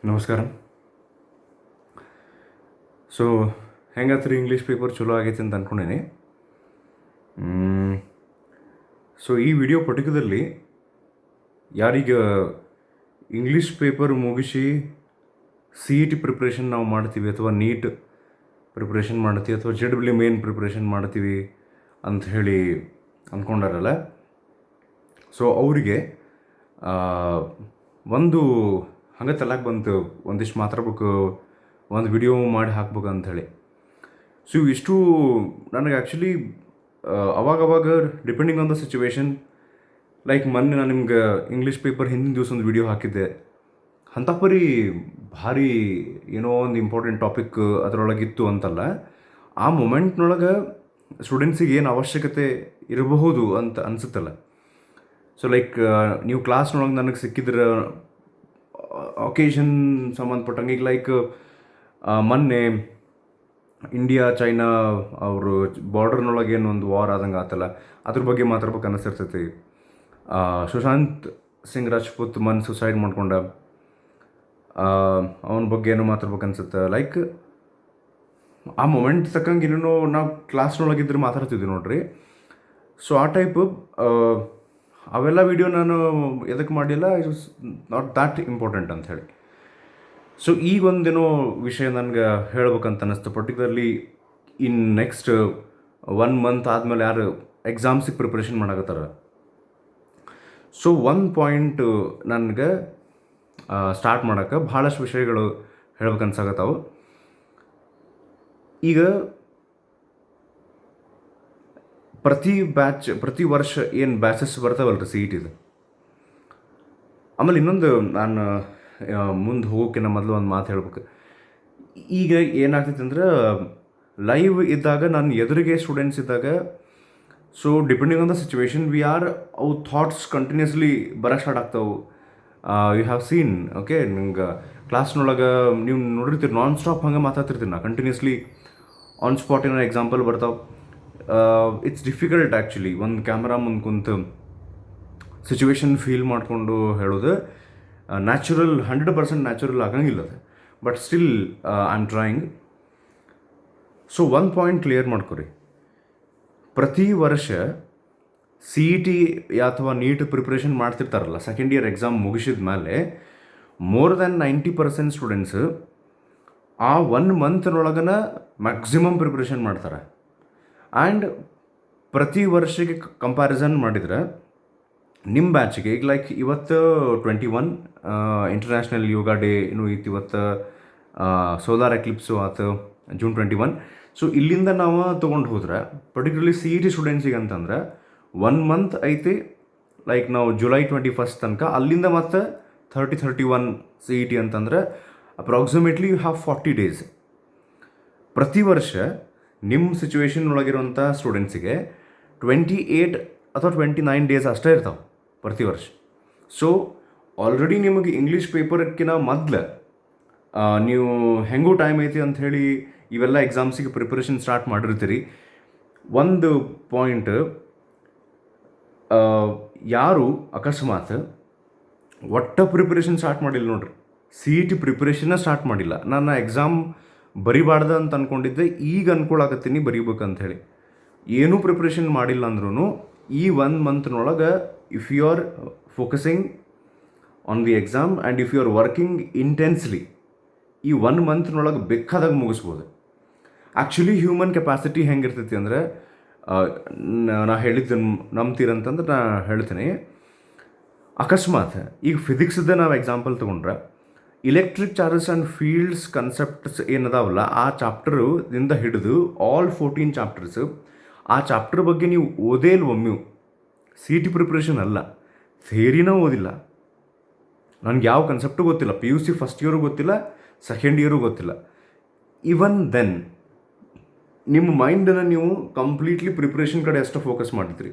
ನಮಸ್ಕಾರ. So ಹೆಂಗತ್ರಿ English paper ಚಲೋ ಆಗೈತೆ ಅಂತ ಅಂದ್ಕೊಂಡೇನಿ. ಸೊ ಈ ವಿಡಿಯೋ ಪರ್ಟಿಕ್ಯುಲರ್ಲಿ ಯಾರೀಗ ಇಂಗ್ಲೀಷ್ ಪೇಪರ್ ಮುಗಿಸಿ CET ಪ್ರಿಪ್ರೇಷನ್ ನಾವು ಮಾಡ್ತೀವಿ ಅಥವಾ ನೀಟ್ ಪ್ರಿಪ್ರೇಷನ್ ಮಾಡ್ತೀವಿ ಅಥವಾ JEE ಮೇನ್ ಪ್ರಿಪ್ರೇಷನ್ ಮಾಡ್ತೀವಿ ಅಂತ ಹೇಳಿ ಅಂದ್ಕೊಂಡಾರಲ್ಲ, ಸೊ ಅವರಿಗೆ ಒಂದು ಹಂಗೆ ತಲಾಕ್ ಬಂತು, ಒಂದಿಷ್ಟು ಮಾತಾಡ್ಬೇಕು, ಒಂದು ವಿಡಿಯೋ ಮಾಡಿ ಹಾಕ್ಬೇಕು ಅಂಥೇಳಿ. ಸೊ ಇವಿಷ್ಟು ನನಗೆ ಆ್ಯಕ್ಚುಲಿ ಅವಾಗವಾಗ depending on the situation, like ಮೊನ್ನೆ ನಾನು ನಿಮ್ಗೆ ಇಂಗ್ಲೀಷ್ ಪೇಪರ್ ಹಿಂದಿನ ದಿವಸ ಒಂದು ವಿಡಿಯೋ ಹಾಕಿದ್ದೆ. ಅಂಥ ಪರಿ ಭಾರಿ ಏನೋ ಒಂದು ಇಂಪಾರ್ಟೆಂಟ್ ಟಾಪಿಕ್ ಅದರೊಳಗಿತ್ತು ಅಂತಲ್ಲ, ಆ ಮೊಮೆಂಟ್ನೊಳಗೆ ಸ್ಟೂಡೆಂಟ್ಸಿಗೆ ಏನು ಅವಶ್ಯಕತೆ ಇರಬಹುದು ಅಂತ ಅನಿಸುತ್ತಲ್ಲ. ಸೊ ಲೈಕ್ ನೀವು ಕ್ಲಾಸ್ನೊಳಗೆ ನನಗೆ ಸಿಕ್ಕಿದ್ರೆ ಒಕೇಶನ್ ಸಂಬಂಧಪಟ್ಟಂಗೆ, ಈಗ ಲೈಕ್ ಮೊನ್ನೆ ಇಂಡಿಯಾ ಚೈನಾ ಅವರು ಬಾರ್ಡರ್ನೊಳಗೆ ಏನು ಒಂದು ವಾರ್ ಆದಂಗೆ ಆತಲ್ಲ, ಅದ್ರ ಬಗ್ಗೆ ಮಾತಾಡ್ಬೇಕು ಅನ್ನಿಸ್ತಿರ್ತೈತಿ. ಸುಶಾಂತ್ ಸಿಂಗ್ ರಾಜ್ಪೂತ್ ಸುಸೈಡ್ ಮಾಡ್ಕೊಂಡ, ಅವನ ಬಗ್ಗೆ ಏನೋ ಮಾತಾಡ್ಬೇಕು ಅನ್ಸುತ್ತೆ. ಲೈಕ್ ಆ ಮೊಮೆಂಟ್ ತಕ್ಕಂಗೆ ಏನೇನೋ ನಾವು ಕ್ಲಾಸ್ನೊಳಗಿದ್ರೆ ಮಾತಾಡ್ತಿದ್ವಿ ನೋಡ್ರಿ. ಸೊ ಆ ಟೈಪ್ ಅವೆಲ್ಲ ವಿಡಿಯೋ ನಾನು ಎದಕ್ಕೆ ಮಾಡಿಲ್ಲ, it was not that important ಅಂತ ಹೇಳಿ. ಸೊ ಈಗ ಒಂದೇನೋ ವಿಷಯ ನನಗೆ ಹೇಳ್ಬೇಕಂತ ಅನ್ನಿಸ್ತು, ಪರ್ಟಿಕ್ಯುಲರ್ಲಿ ಇನ್ ನೆಕ್ಸ್ಟ್ 1 ಮಂತ್ ಆದಮೇಲೆ ಯಾರು ಎಕ್ಸಾಮ್ಸಿಗೆ ಪ್ರಿಪ್ರೇಷನ್ ಮಾಡಕತ್ತಾರ. ಸೊ ಒಂದು ಪಾಯಿಂಟ್ ನನಗೆ ಸ್ಟಾರ್ಟ್ ಮಾಡೋಕ್ಕೆ ಭಾಳಷ್ಟು ವಿಷಯಗಳು ಹೇಳ್ಬೇಕನ್ಸಾಗತ್ತಾವು. ಈಗ ಪ್ರತಿ ವರ್ಷ ಏನು ಬ್ಯಾಚಸ್ ಬರ್ತಾವಲ್ರಿ CETದು, ಆಮೇಲೆ ಇನ್ನೊಂದು ನಾನು ಮುಂದೆ ಹೋಗೋಕ್ಕಿಂತ ಮೊದಲು ಒಂದು ಮಾತು ಹೇಳ್ಬೇಕು. ಈಗ ಏನಾಗ್ತೈತೆ ಅಂದ್ರೆ, ಲೈವ್ ಇದ್ದಾಗ ನಾನು ಎದುರಿಗೆ ಸ್ಟೂಡೆಂಟ್ಸ್ ಇದ್ದಾಗ, so depending on the situation ಅವು ಥಾಟ್ಸ್ ಕಂಟಿನ್ಯೂಸ್ಲಿ ಬರೋಕ್ಕೆ ಸ್ಟಾರ್ಟ್ ಆಗ್ತಾವೆ. ಯು ಹ್ಯಾವ್ ಸೀನ್, ಓಕೆ, ನಿಮ್ಗೆ ಕ್ಲಾಸ್ನೊಳಗೆ ನೀವು ನೋಡಿರ್ತೀರಿ, ನಾನ್ ಸ್ಟಾಪ್ ಹಂಗೆ ಮಾತಾಡ್ತಿರ್ತೀನಿ ನಾ ಕಂಟಿನ್ಯೂಸ್ಲಿ. ಆನ್ ಸ್ಪಾಟ್ ಏನೋ ಎಕ್ಸಾಂಪಲ್ ಬರ್ತಾವೆ. ಇಟ್ಸ್ ಡಿಫಿಕಲ್ಟ್ ಆ್ಯಕ್ಚುಲಿ ಒಂದು ಕ್ಯಾಮ್ರಾ ಮುಂದೆ ಕುಂತು ಸಿಚುವೇಶನ್ ಫೀಲ್ ಮಾಡಿಕೊಂಡು ಹೇಳೋದು ನ್ಯಾಚುರಲ್, 100% ನ್ಯಾಚುರಲ್ ಆಗಂಗಿಲ್ಲ ಅದು. But still I am trying. So ಒಂದು ಪಾಯಿಂಟ್ ಕ್ಲಿಯರ್ ಮಾಡ್ಕೊರಿ, ಪ್ರತಿ ವರ್ಷ CET ಅಥವಾ ನೀಟ್ ಪ್ರಿಪ್ರೇಷನ್ ಮಾಡ್ತಿರ್ತಾರಲ್ಲ, ಸೆಕೆಂಡ್ ಇಯರ್ ಎಕ್ಸಾಮ್ ಮುಗಿಸಿದ ಮೇಲೆ ಮೋರ್ ದ್ಯಾನ್ 90% ಸ್ಟೂಡೆಂಟ್ಸು ಆ 1 ಮಂತ್ನೊಳಗನ ಮ್ಯಾಕ್ಸಿಮಮ್ ಪ್ರಿಪ್ರೇಷನ್ ಮಾಡ್ತಾರೆ. ಆ್ಯಂಡ್ ಪ್ರತಿ ವರ್ಷಕ್ಕೆ ಕಂಪ್ಯಾರಿಸನ್ ಮಾಡಿದ್ರೆ ನಿಮ್ಮ ಬ್ಯಾಚಿಗೆ, ಈಗ ಲೈಕ್ ಇವತ್ತು 21 ಇಂಟರ್ನ್ಯಾಷನಲ್ ಯೋಗ ಡೇ ಇನ್ನೂ ಇತ್ತು, ಇವತ್ತು ಸೋಲಾರ್ ಎಕ್ಲಿಪ್ಸು ಆಯ್ತು June 21. ಸೊ ಇಲ್ಲಿಂದ ನಾವು ತೊಗೊಂಡು ಹೋದ್ರೆ ಪರ್ಟಿಕ್ಯುಲರ್ಲಿ CET ಸ್ಟೂಡೆಂಟ್ಸಿಗೆ ಅಂತಂದ್ರೆ 1 ಮಂತ್ ಐತಿ, ಲೈಕ್ ನಾವು July 21 ತನಕ, ಅಲ್ಲಿಂದ ಮತ್ತು 31 CET ಅಂತಂದ್ರೆ ಅಪ್ರಾಕ್ಸಿಮೇಟ್ಲಿ ಯು ಹ್ಯಾವ್ 40 ಡೇಸ್. ಪ್ರತಿ ವರ್ಷ ನಿಮ್ಮ ಸಿಚುವೇಶನ್ ಒಳಗಿರುವಂಥ ಸ್ಟೂಡೆಂಟ್ಸಿಗೆ 28 ಅಥವಾ 29 ಡೇಸ್ ಅಷ್ಟೇ ಇರ್ತಾವೆ ಪ್ರತಿ ವರ್ಷ. ಸೊ ಆಲ್ರೆಡಿ ನಿಮಗೆ ಇಂಗ್ಲೀಷ್ ಪೇಪರ್ಕಿನ ಮೊದಲು ನೀವು ಹೆಂಗೂ ಟೈಮ್ ಐತಿ ಅಂಥೇಳಿ ಇವೆಲ್ಲ ಎಕ್ಸಾಮ್ಸಿಗೆ ಪ್ರಿಪ್ರೇಷನ್ ಸ್ಟಾರ್ಟ್ ಮಾಡಿರ್ತೀರಿ. ಒಂದು ಪಾಯಿಂಟ್, ಯಾರು ಅಕಸ್ಮಾತ್ ಒಟ್ಟ ಪ್ರಿಪ್ರೇಷನ್ ಸ್ಟಾರ್ಟ್ ಮಾಡಿಲ್ಲ ನೋಡ್ರಿ, CET ಪ್ರಿಪ್ರೇಷನ್ನ ಸ್ಟಾರ್ಟ್ ಮಾಡಿಲ್ಲ, ನಾನು ಎಕ್ಸಾಮ್ ಬರಿಬಾರ್ದು ಅಂತ ಅಂದ್ಕೊಂಡಿದ್ದೆ, ಈಗ ಅನ್ಕೊಳಕತ್ತೀನಿ ಬರೀಬೇಕಂತ ಹೇಳಿ, ಏನೂ ಪ್ರಿಪ್ರೇಷನ್ ಮಾಡಿಲ್ಲ ಅಂದ್ರೂ ಈ 1 ಮಂತ್ನೊಳಗೆ if you are focusing on the exam and if you are working intensely, ಈ 1 ಮಂತ್ನೊಳಗೆ ಬೇಕಾದಾಗ ಮುಗಿಸ್ಬೋದು. ಆ್ಯಕ್ಚುಲಿ ಹ್ಯೂಮನ್ ಕೆಪಾಸಿಟಿ ಹೆಂಗಿರ್ತೈತಿ ಅಂದರೆ, ನಾ ಹೇಳಿದ್ದು ನಂಬ್ತೀರಂತಂದ್ರೆ ನಾ ಹೇಳ್ತೀನಿ. ಅಕಸ್ಮಾತ್ ಈಗ ಫಿಸಿಕ್ಸ್ದ ನಾವು ಎಕ್ಸಾಂಪಲ್ ತೊಗೊಂಡ್ರೆ, electric charges and fields concepts ಏನದಾವಲ್ಲ, ಆ ಚಾಪ್ಟರಿಂದ ಹಿಡಿದು ಆಲ್ 14 ಚಾಪ್ಟರ್ಸು, ಆ ಚಾಪ್ಟರ್ ಬಗ್ಗೆ ನೀವು ಓದೇ ಇಲ್ಲ ಒಮ್ಮೆ, CET ಪ್ರಿಪ್ರೇಷನ್ ಅಲ್ಲ, ಥಿಯರಿನೂ ಓದಿಲ್ಲ, ನನಗೆ ಯಾವ ಕನ್ಸೆಪ್ಟು ಗೊತ್ತಿಲ್ಲ, PUC ಫಸ್ಟ್ ಇಯರು ಗೊತ್ತಿಲ್ಲ, ಸೆಕೆಂಡ್ ಇಯರು ಗೊತ್ತಿಲ್ಲ. ಇವನ್ ದೆನ್ ನಿಮ್ಮ ಮೈಂಡನ್ನು ನೀವು ಕಂಪ್ಲೀಟ್ಲಿ ಪ್ರಿಪ್ರೇಷನ್ ಕಡೆ ಎಷ್ಟು ಫೋಕಸ್ ಮಾಡಿದ್ರಿ,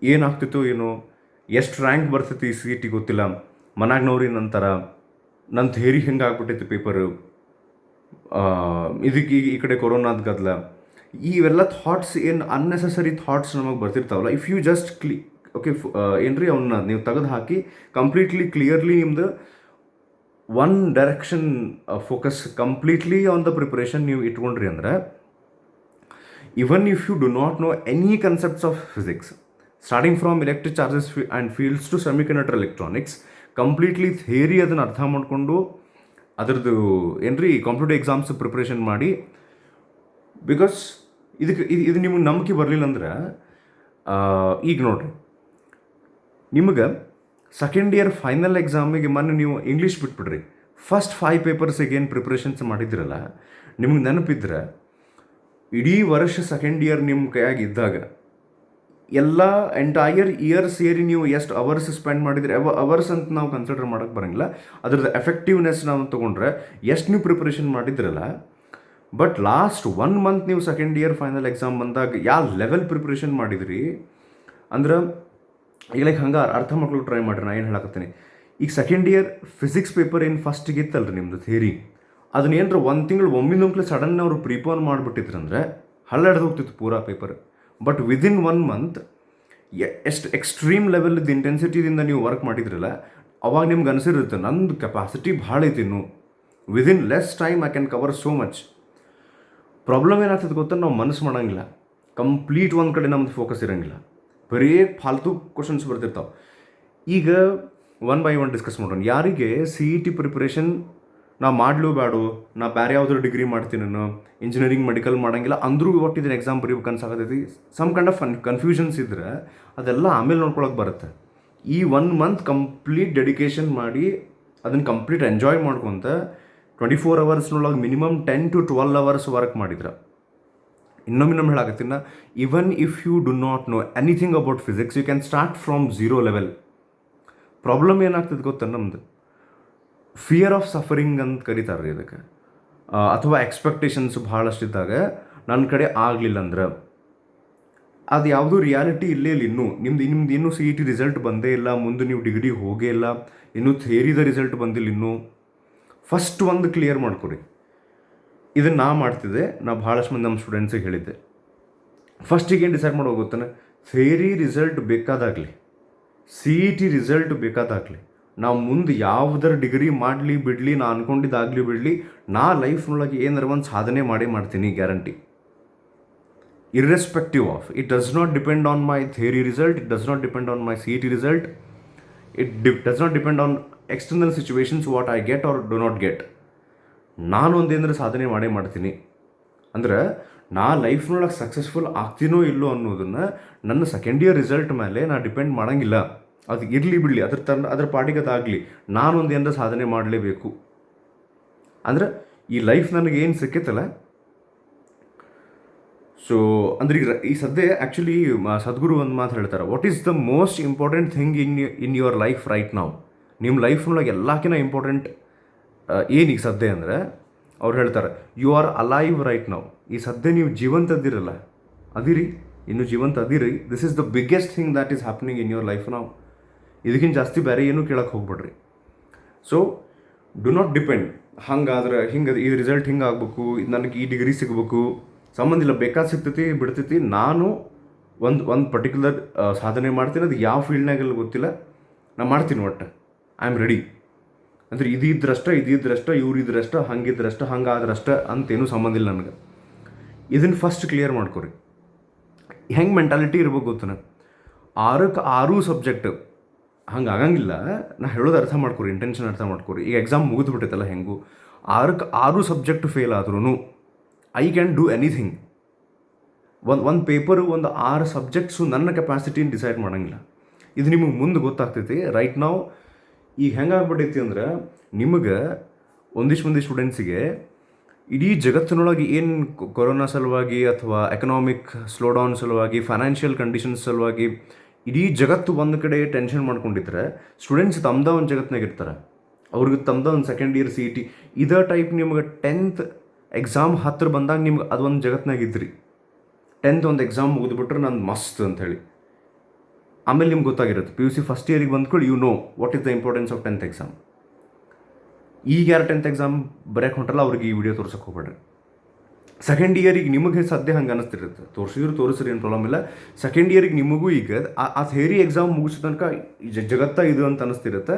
ಏನಾಗ್ತಿತ್ತು ಏನೋ, ಎಷ್ಟು ರ್ಯಾಂಕ್ ಬರ್ತೈತಿ CET ಗೊತ್ತಿಲ್ಲ, ಮನ್ಯಾಗ್ನವ್ರಿ ನಂತರ ನನ್ನ ಥಿಯರಿ ಹೆಂಗೆ ಆಗ್ಬಿಟ್ಟೈತಿ ಪೇಪರು, ಇದಕ್ಕೆ ಈ ಕಡೆ ಕೊರೋನಾದ ಗದ್ದಲ, ಇವೆಲ್ಲ ಥಾಟ್ಸ್ ಏನು ಅನ್ನೆಸೆಸರಿ ಥಾಟ್ಸ್ ನಮಗೆ ಬರ್ತಿರ್ತಾವಲ್ಲ, ಇಫ್ ಯು ಜಸ್ಟ್ ಓಕೆ ಏನ್ರಿ ಅವನ್ನ ನೀವು ತೆಗೆದು ಹಾಕಿ ಕಂಪ್ಲೀಟ್ಲಿ ಕ್ಲಿಯರ್ಲಿ ನಿಮ್ಮದು one direction focus completely on the preparation ನೀವು ಇಟ್ಕೊಂಡ್ರಿ ಅಂದ್ರೆ, even if you do not know any concepts of physics, starting from electric charges and fields to semiconductor electronics, completely theory ಅದನ್ನು ಅರ್ಥ ಮಾಡಿಕೊಂಡು ಅದರದ್ದು ಏನ್ರಿ ಕಾಂಪಿಟೇಟಿವ್ ಎಕ್ಸಾಮ್ಸ್ ಪ್ರಿಪ್ರೇಷನ್ ಮಾಡಿ. Because ಇದು ನಿಮಗೆ ನಂಬಿಕೆ ಬರಲಿಲ್ಲ ಅಂದ್ರೆ, ಈಗ ನೋಡ್ರಿ, ನಿಮಗೆ ಸೆಕೆಂಡ್ ಇಯರ್ ಫೈನಲ್ ಎಕ್ಸಾಮಿಗೆ ಮೊನ್ನೆ ನೀವು ಇಂಗ್ಲೀಷ್ ಬಿಟ್ಬಿಡ್ರಿ, ಫಸ್ಟ್ 5 ಪೇಪರ್ಸಿಗೆ ಏನು ಪ್ರಿಪ್ರೇಷನ್ಸ್ ಮಾಡಿದ್ರಲ್ಲ, ನಿಮಗೆ ನೆನಪಿದ್ರೆ ಇಡೀ ವರ್ಷ ಸೆಕೆಂಡ್ ಇಯರ್ ನಿಮ್ಮ ಕೈಯಾಗಿದ್ದಾಗ ಎಲ್ಲ ಎಂಟೈರ್ ಇಯರ್ ಸೇರಿ ನೀವು ಎಷ್ಟು ಅವರ್ಸ್ ಸ್ಪೆಂಡ್ ಮಾಡಿದರೆ, ಅವರ್ಸ್ ಅಂತ ನಾವು ಕನ್ಸಿಡರ್ ಮಾಡೋಕ್ಕೆ ಬರೋಂಗಿಲ್ಲ, ಅದ್ರದ್ದು ಎಫೆಕ್ಟಿವ್ನೆಸ್ ನಾವು ತೊಗೊಂಡ್ರೆ ಎಷ್ಟು ನೀವು ಪ್ರಿಪ್ರೇಷನ್ ಮಾಡಿದ್ರಲ್ಲ. ಬಟ್ ಲಾಸ್ಟ್ 1 ಮಂತ್ ನೀವು ಸೆಕೆಂಡ್ ಇಯರ್ ಫೈನಲ್ ಎಕ್ಸಾಮ್ ಬಂದಾಗ ಯಾವ ಲೆವೆಲ್ ಪ್ರಿಪ್ರೇಷನ್ ಮಾಡಿದ್ರಿ ಅಂದ್ರೆ, ಈಗ ಲೈಕ್ ಹಂಗೆ ಅರ್ಥ ಮಾಡ್ಕೊಳ್ಳೋಕೆ ಟ್ರೈ ಮಾಡಿರಿ. ನಾನು ಏನು ಹೇಳಕತ್ತೀನಿ, ಈಗ ಸೆಕೆಂಡ್ ಇಯರ್ ಫಿಸಿಕ್ಸ್ ಪೇಪರ್ ಏನು ಫಸ್ಟಿಗೆ ಇತ್ತಲ್ರಿ ನಿಮ್ಮದು ಥಿಯರಿ, ಅದನ್ನೇನರ 1 ತಿಂಗಳು ಒಮ್ಮಿಂದೊಂಕ್ಲೆ ಸಡನ್ ಅವರು ಪ್ರಿಪೋನ್ ಮಾಡಿಬಿಟ್ಟಿದ್ರಂದ್ರೆ ಹಳ್ಳೆಡ್ದು ಹೋಗ್ತಿತ್ತು ಪೂರಾ ಪೇಪರ್. ಬಟ್ ವಿದಿನ್ 1 ಮಂತ್ ಎಷ್ಟು ಎಕ್ಸ್ಟ್ರೀಮ್ ಲೆವೆಲ್ದು ಇಂಟೆನ್ಸಿಟಿದಿಂದ ನೀವು ವರ್ಕ್ ಮಾಡಿದ್ರಲ್ಲ, ಅವಾಗ ನಿಮ್ಗೆ ಅನಿಸಿರುತ್ತೆ ನಂದು ಕೆಪಾಸಿಟಿ ಭಾಳ ಐತಿ, ಇನ್ನು within less time I can cover so much. Problem ಏನಾಗ್ತದೆ ಗೊತ್ತಾ, ನಾವು ಮನಸ್ಸು ಮಾಡೋಂಗಿಲ್ಲ, ಕಂಪ್ಲೀಟ್ ಒಂದು ಕಡೆ ನಮ್ಮದು ಫೋಕಸ್ ಇರೋಂಗಿಲ್ಲ, ಬರೀ ಫಾಲ್ತು ಕ್ವಶನ್ಸ್ ಬರ್ತಿರ್ತಾವೆ. ಈಗ 1 by 1 ಡಿಸ್ಕಸ್ ಮಾಡೋಣ. ಯಾರಿಗೆ CET ಪ್ರಿಪ್ರೇಷನ್ ನಾ ಮಾಡಲು ಬೇಡ, ನಾ ಬೇರೆ ಯಾವುದಾದ್ರು ಡಿಗ್ರಿ ಮಾಡ್ತೀನಿ, ನಾನು ಇಂಜಿನಿಯರಿಂಗ್ ಮೆಡಿಕಲ್ ಮಾಡೋಂಗಿಲ್ಲ ಅಂದರೂ ಒಟ್ಟಿದ್ದೀನಿ ಎಕ್ಸಾಮ್ ಬರೀಬೇಕು ಅನ್ಸಾಕತ್ತೈತಿ, ಸಮ್ ಕೈಂಡ್ ಆಫ್ ಕನ್ಫ್ಯೂಷನ್ಸ್ ಇದ್ದರೆ ಅದೆಲ್ಲ ಆಮೇಲೆ ನೋಡ್ಕೊಳಕ್ಕೆ ಬರುತ್ತೆ. ಈ 1 ಮಂತ್ ಕಂಪ್ಲೀಟ್ ಡೆಡಿಕೇಶನ್ ಮಾಡಿ ಅದನ್ನು ಕಂಪ್ಲೀಟ್ ಎಂಜಾಯ್ ಮಾಡ್ಕೊತ 24 ಅವರ್ಸ್ನೊಳಗೆ ಮಿನಿಮಮ್ 10 to 12 ಅವರ್ಸ್ ವರ್ಕ್ ಮಾಡಿದ್ರೆ, ಇನ್ನೊಮ್ಮೆ ಹೇಳಾಕತ್ತೀನಿ, even if you do not know anything about physics, you can start from 0 level. Problem ಏನಾಗ್ತದೆ ಗೊತ್ತಾ, ನಮ್ದು ಫಿಯರ್ ಆಫ್ ಸಫರಿಂಗ್ ಅಂತ ಕರೀತಾರೆ ರೀ ಇದಕ್ಕೆ, ಅಥವಾ ಎಕ್ಸ್ಪೆಕ್ಟೇಷನ್ಸ್ ಭಾಳಷ್ಟಿದ್ದಾಗ ನನ್ನ ಕಡೆ ಆಗಲಿಲ್ಲ ಅಂದ್ರೆ, ಅದು ಯಾವುದೂ ರಿಯಾಲಿಟಿ ಇಲ್ಲೇ ಇಲ್ಲ. ನಿಮ್ದು ಇನ್ನೂ CET ರಿಸಲ್ಟ್ ಬಂದೇ ಇಲ್ಲ, ಮುಂದೆ ನೀವು ಡಿಗ್ರಿ ಹೋಗೇ ಇಲ್ಲ, ಇನ್ನೂ ಥಿಯರಿದ ರಿಸಲ್ಟ್ ಬಂದಿಲ್ಲ ಇನ್ನೂ. ಫಸ್ಟ್ ಒಂದು ಕ್ಲಿಯರ್ ಮಾಡ್ಕೊರಿ. ಇದನ್ನು ನಾ ಮಾಡ್ತಿದ್ದೆ, ನಾ ಭಾಳಷ್ಟು ಮಂದಿ ನಮ್ಮ ಸ್ಟೂಡೆಂಟ್ಸಿಗೆ ಹೇಳಿದ್ದೆ, ಫಸ್ಟಿಗೆ ಏನು ಡಿಸೈಡ್ ಮಾಡಿ ಹೋಗುತ್ತಾನೆ, ಥಿಯರಿ ರಿಸಲ್ಟ್ ಬೇಕಾದಾಗಲಿ, CET ರಿಸಲ್ಟ್ ಬೇಕಾದಾಗಲಿ, ನಾವು ಮುಂದೆ ಯಾವುದರ ಡಿಗ್ರಿ ಮಾಡಲಿ ಬಿಡಲಿ, ನಾ ಅಂದ್ಕೊಂಡಿದ್ದಾಗಲಿ ಬಿಡಲಿ, ನಾ ಲೈಫ್ನೊಳಗೆ ಏನಾರ ಒಂದು ಸಾಧನೆ ಮಾಡ್ತೀನಿ, guarantee. Irrespective of, it does not depend on my theory result, it does not depend on my CET result, it does not depend on external situations what I get or do not get. ನಾನು ಒಂದೇನಾರ ಸಾಧನೆ ಮಾಡ್ತೀನಿ ಅಂದ್ರೆ, ನಾ ಲೈಫ್ನೊಳಗೆ successful ಆಗ್ತೀನೋ ಇಲ್ಲೋ ಅನ್ನೋದನ್ನು ನನ್ನ second year result ಮೇಲೆ ನಾ ಡಿಪೆಂಡ್ ಮಾಡೋಂಗಿಲ್ಲ. ಅದು ಇರಲಿ ಬಿಡಲಿ, ಅದ್ರ ಪಾಟಿಗೆ ಅದಾಗಲಿ, ನಾನೊಂದು ಏನಾರ ಸಾಧನೆ ಮಾಡಲೇಬೇಕು ಅಂದ್ರೆ ಈ ಲೈಫ್ ನನಗೆ ಏನು ಸಿಕ್ಕೈತಲ್ಲ. ಸೊ ಅಂದ್ರೆ ಈ ಸದ್ಯ ಆ್ಯಕ್ಚುಲಿ ಸದ್ಗುರು ಒಂದು ಮಾತು ಹೇಳ್ತಾರೆ, what is the most important thing in your life right ನಾವು. ನಿಮ್ಮ ಲೈಫ್ನೊಳಗೆ ಎಲ್ಲಕ್ಕಿಂತ ಇಂಪಾರ್ಟೆಂಟ್ ಏನೀಗ ಸದ್ಯ ಅಂದರೆ, ಅವ್ರು ಹೇಳ್ತಾರೆ ಯು ಆರ್ ಅಲೈವ್ ರೈಟ್ ನಾವು. ಈ ಸದ್ಯ ನೀವು ಜೀವಂತ ಅದಿರಲ್ಲ, ಅದಿರಿ, ಇನ್ನು ಜೀವಂತ ಅದಿರಿ. This is the biggest thing that is happening in your life ನಾವು. ಇದಕ್ಕಿಂತ ಜಾಸ್ತಿ ಬೇರೆ ಏನೂ ಕೇಳಕ್ಕೆ ಹೋಗ್ಬೇಡ್ರಿ. ಸೊ ಡು ನಾಟ್ ಡಿಪೆಂಡ್, ಹಂಗಾದ್ರೆ ಹಿಂಗೆ ಈ ರಿಸಲ್ಟ್ ಹಿಂಗೆ ಆಗಬೇಕು, ನನಗೆ ಈ ಡಿಗ್ರಿ ಸಿಗಬೇಕು, ಸಂಬಂಧ ಇಲ್ಲ, ಬೇಕಾದ ಸಿಗ್ತೈತಿ ಬಿಡ್ತೈತಿ. ನಾನು ಒಂದು ಪರ್ಟಿಕ್ಯುಲರ್ ಸಾಧನೆ ಮಾಡ್ತೀನಿ, ಅದು ಯಾವ ಫೀಲ್ಡ್ನಾಗೆಲ್ಲ ಗೊತ್ತಿಲ್ಲ, ನಾನು ಮಾಡ್ತೀನಿ, ಒಟ್ಟು ಐ ಆಮ್ ರೆಡಿ. ಅಂದರೆ ಇದ್ರಷ್ಟ ಇವ್ರು ಇದ್ರಷ್ಟ ಹಂಗಾದ್ರಷ್ಟ ಅಂತೇನೂ ಸಂಬಂಧ ಇಲ್ಲ ನನಗೆ. ಇದನ್ನು ಫಸ್ಟ್ ಕ್ಲಿಯರ್ ಮಾಡ್ಕೊರಿ. ಹೆಂಗೆ ಮೆಂಟಾಲಿಟಿ ಇರ್ಬೇಕು ಗೊತ್ತನ, 6ಕ್ಕೆ 6 ಸಬ್ಜೆಕ್ಟ್ ಹಂಗೆ ಆಗಂಗಿಲ್ಲ. ನಾ ಹೇಳೋದು ಅರ್ಥ ಮಾಡ್ಕೊರಿ, ಇಂಟೆನ್ಷನ್ ಅರ್ಥ ಮಾಡ್ಕೊರಿ. ಈಗ ಎಕ್ಸಾಮ್ ಮುಗಿದ್ಬಿಟ್ಟೈತಲ್ಲ, ಹೆಂಗೂ 6ಕ್ಕೆ 6 ಸಬ್ಜೆಕ್ಟ್ ಫೇಲ್ ಆದ್ರೂ ಐ ಕ್ಯಾನ್ ಡೂ ಎನಿಥಿಂಗ್. ಒಂದು ಪೇಪರು, ಒಂದು 6 ಸಬ್ಜೆಕ್ಟ್ಸು ನನ್ನ ಕೆಪಾಸಿಟಿನ ಡಿಸೈಡ್ ಮಾಡೋಂಗಿಲ್ಲ. ಇದು ನಿಮಗೆ ಮುಂದೆ ಗೊತ್ತಾಗ್ತೈತಿ. ರೈಟ್ ನಾವು ಈಗ ಹೆಂಗಾಗ್ಬಿಟ್ಟೈತಿ ಅಂದ್ರೆ, ನಿಮಗೆ ಒಂದಿಷ್ಟು ಸ್ಟೂಡೆಂಟ್ಸಿಗೆ ಇಡೀ ಜಗತ್ತಿನೊಳಗೆ ಏನು ಕೊರೋನಾ ಸಲುವಾಗಿ ಅಥವಾ ಎಕನಾಮಿಕ್ ಸ್ಲೋಡೌನ್ ಸಲುವಾಗಿ, ಫೈನಾನ್ಷಿಯಲ್ ಕಂಡೀಷನ್ಸ್ ಸಲುವಾಗಿ ಇಡೀ ಜಗತ್ತು ಒಂದು ಕಡೆ ಟೆನ್ಷನ್ ಮಾಡ್ಕೊಂಡಿದ್ರೆ, ಸ್ಟೂಡೆಂಟ್ಸ್ ತಮ್ಮದ ಒಂದು ಜಗತ್ತಿನಾಗ ಇರ್ತಾರೆ. ಅವ್ರಿಗೆ ತಮ್ಮದ ಒಂದು ಸೆಕೆಂಡ್ ಇಯರ್ CET ಇದೇ ಟೈಪ್ ನಿಮ್ಗೆ 10th ಎಕ್ಸಾಮ್ ಹತ್ತಿರ ಬಂದಾಗ ನಿಮ್ಗೆ ಅದೊಂದು ಜಗತ್ತಿನಾಗ ಇದ್ರಿ. 10th ಒಂದು ಎಕ್ಸಾಮ್ ಮುಗಿದ್ಬಿಟ್ರೆ ನಂದು ಮಸ್ತ್ ಅಂಥೇಳಿ. ಆಮೇಲೆ ನಿಮ್ಗೆ ಗೊತ್ತಾಗಿರುತ್ತೆ PUC ಫಸ್ಟ್ ಇಯರಿಗೆ ಬಂದ್ಕೊಳ್ಳಿ, you know what is the importance of 10th exam. ಈಗ ಯಾರು 10th ಎಕ್ಸಾಮ್ ಬರೆಯೋಕೆ ಹೊಂಟಲ್ಲ ಅವ್ರಿಗೆ ಈ ವಿಡಿಯೋ ತೋರ್ಸೋಕೆ ಹೋಗ್ಬೇಡ್ರಿ. ಸೆಕೆಂಡ್ ಇಯರಿಗೆ ನಿಮಗೆ ಸದ್ಯ ಹಂಗೆ ಅನ್ನಿಸ್ತಿರುತ್ತೆ, ತೋರಿಸ್ರಿ ಏನು ಪ್ರಾಬ್ಲಮ್ ಇಲ್ಲ. ಸೆಕೆಂಡ್ ಇಯರಿಗೆ ನಿಮಗೂ ಈಗ ಆ ಥಿಯರಿ ಎಕ್ಸಾಮ್ ಮುಗಿಸೋ ತನಕ ಜಗತ್ತ ಇದು ಅಂತ ಅನ್ನಿಸ್ತಿರುತ್ತೆ.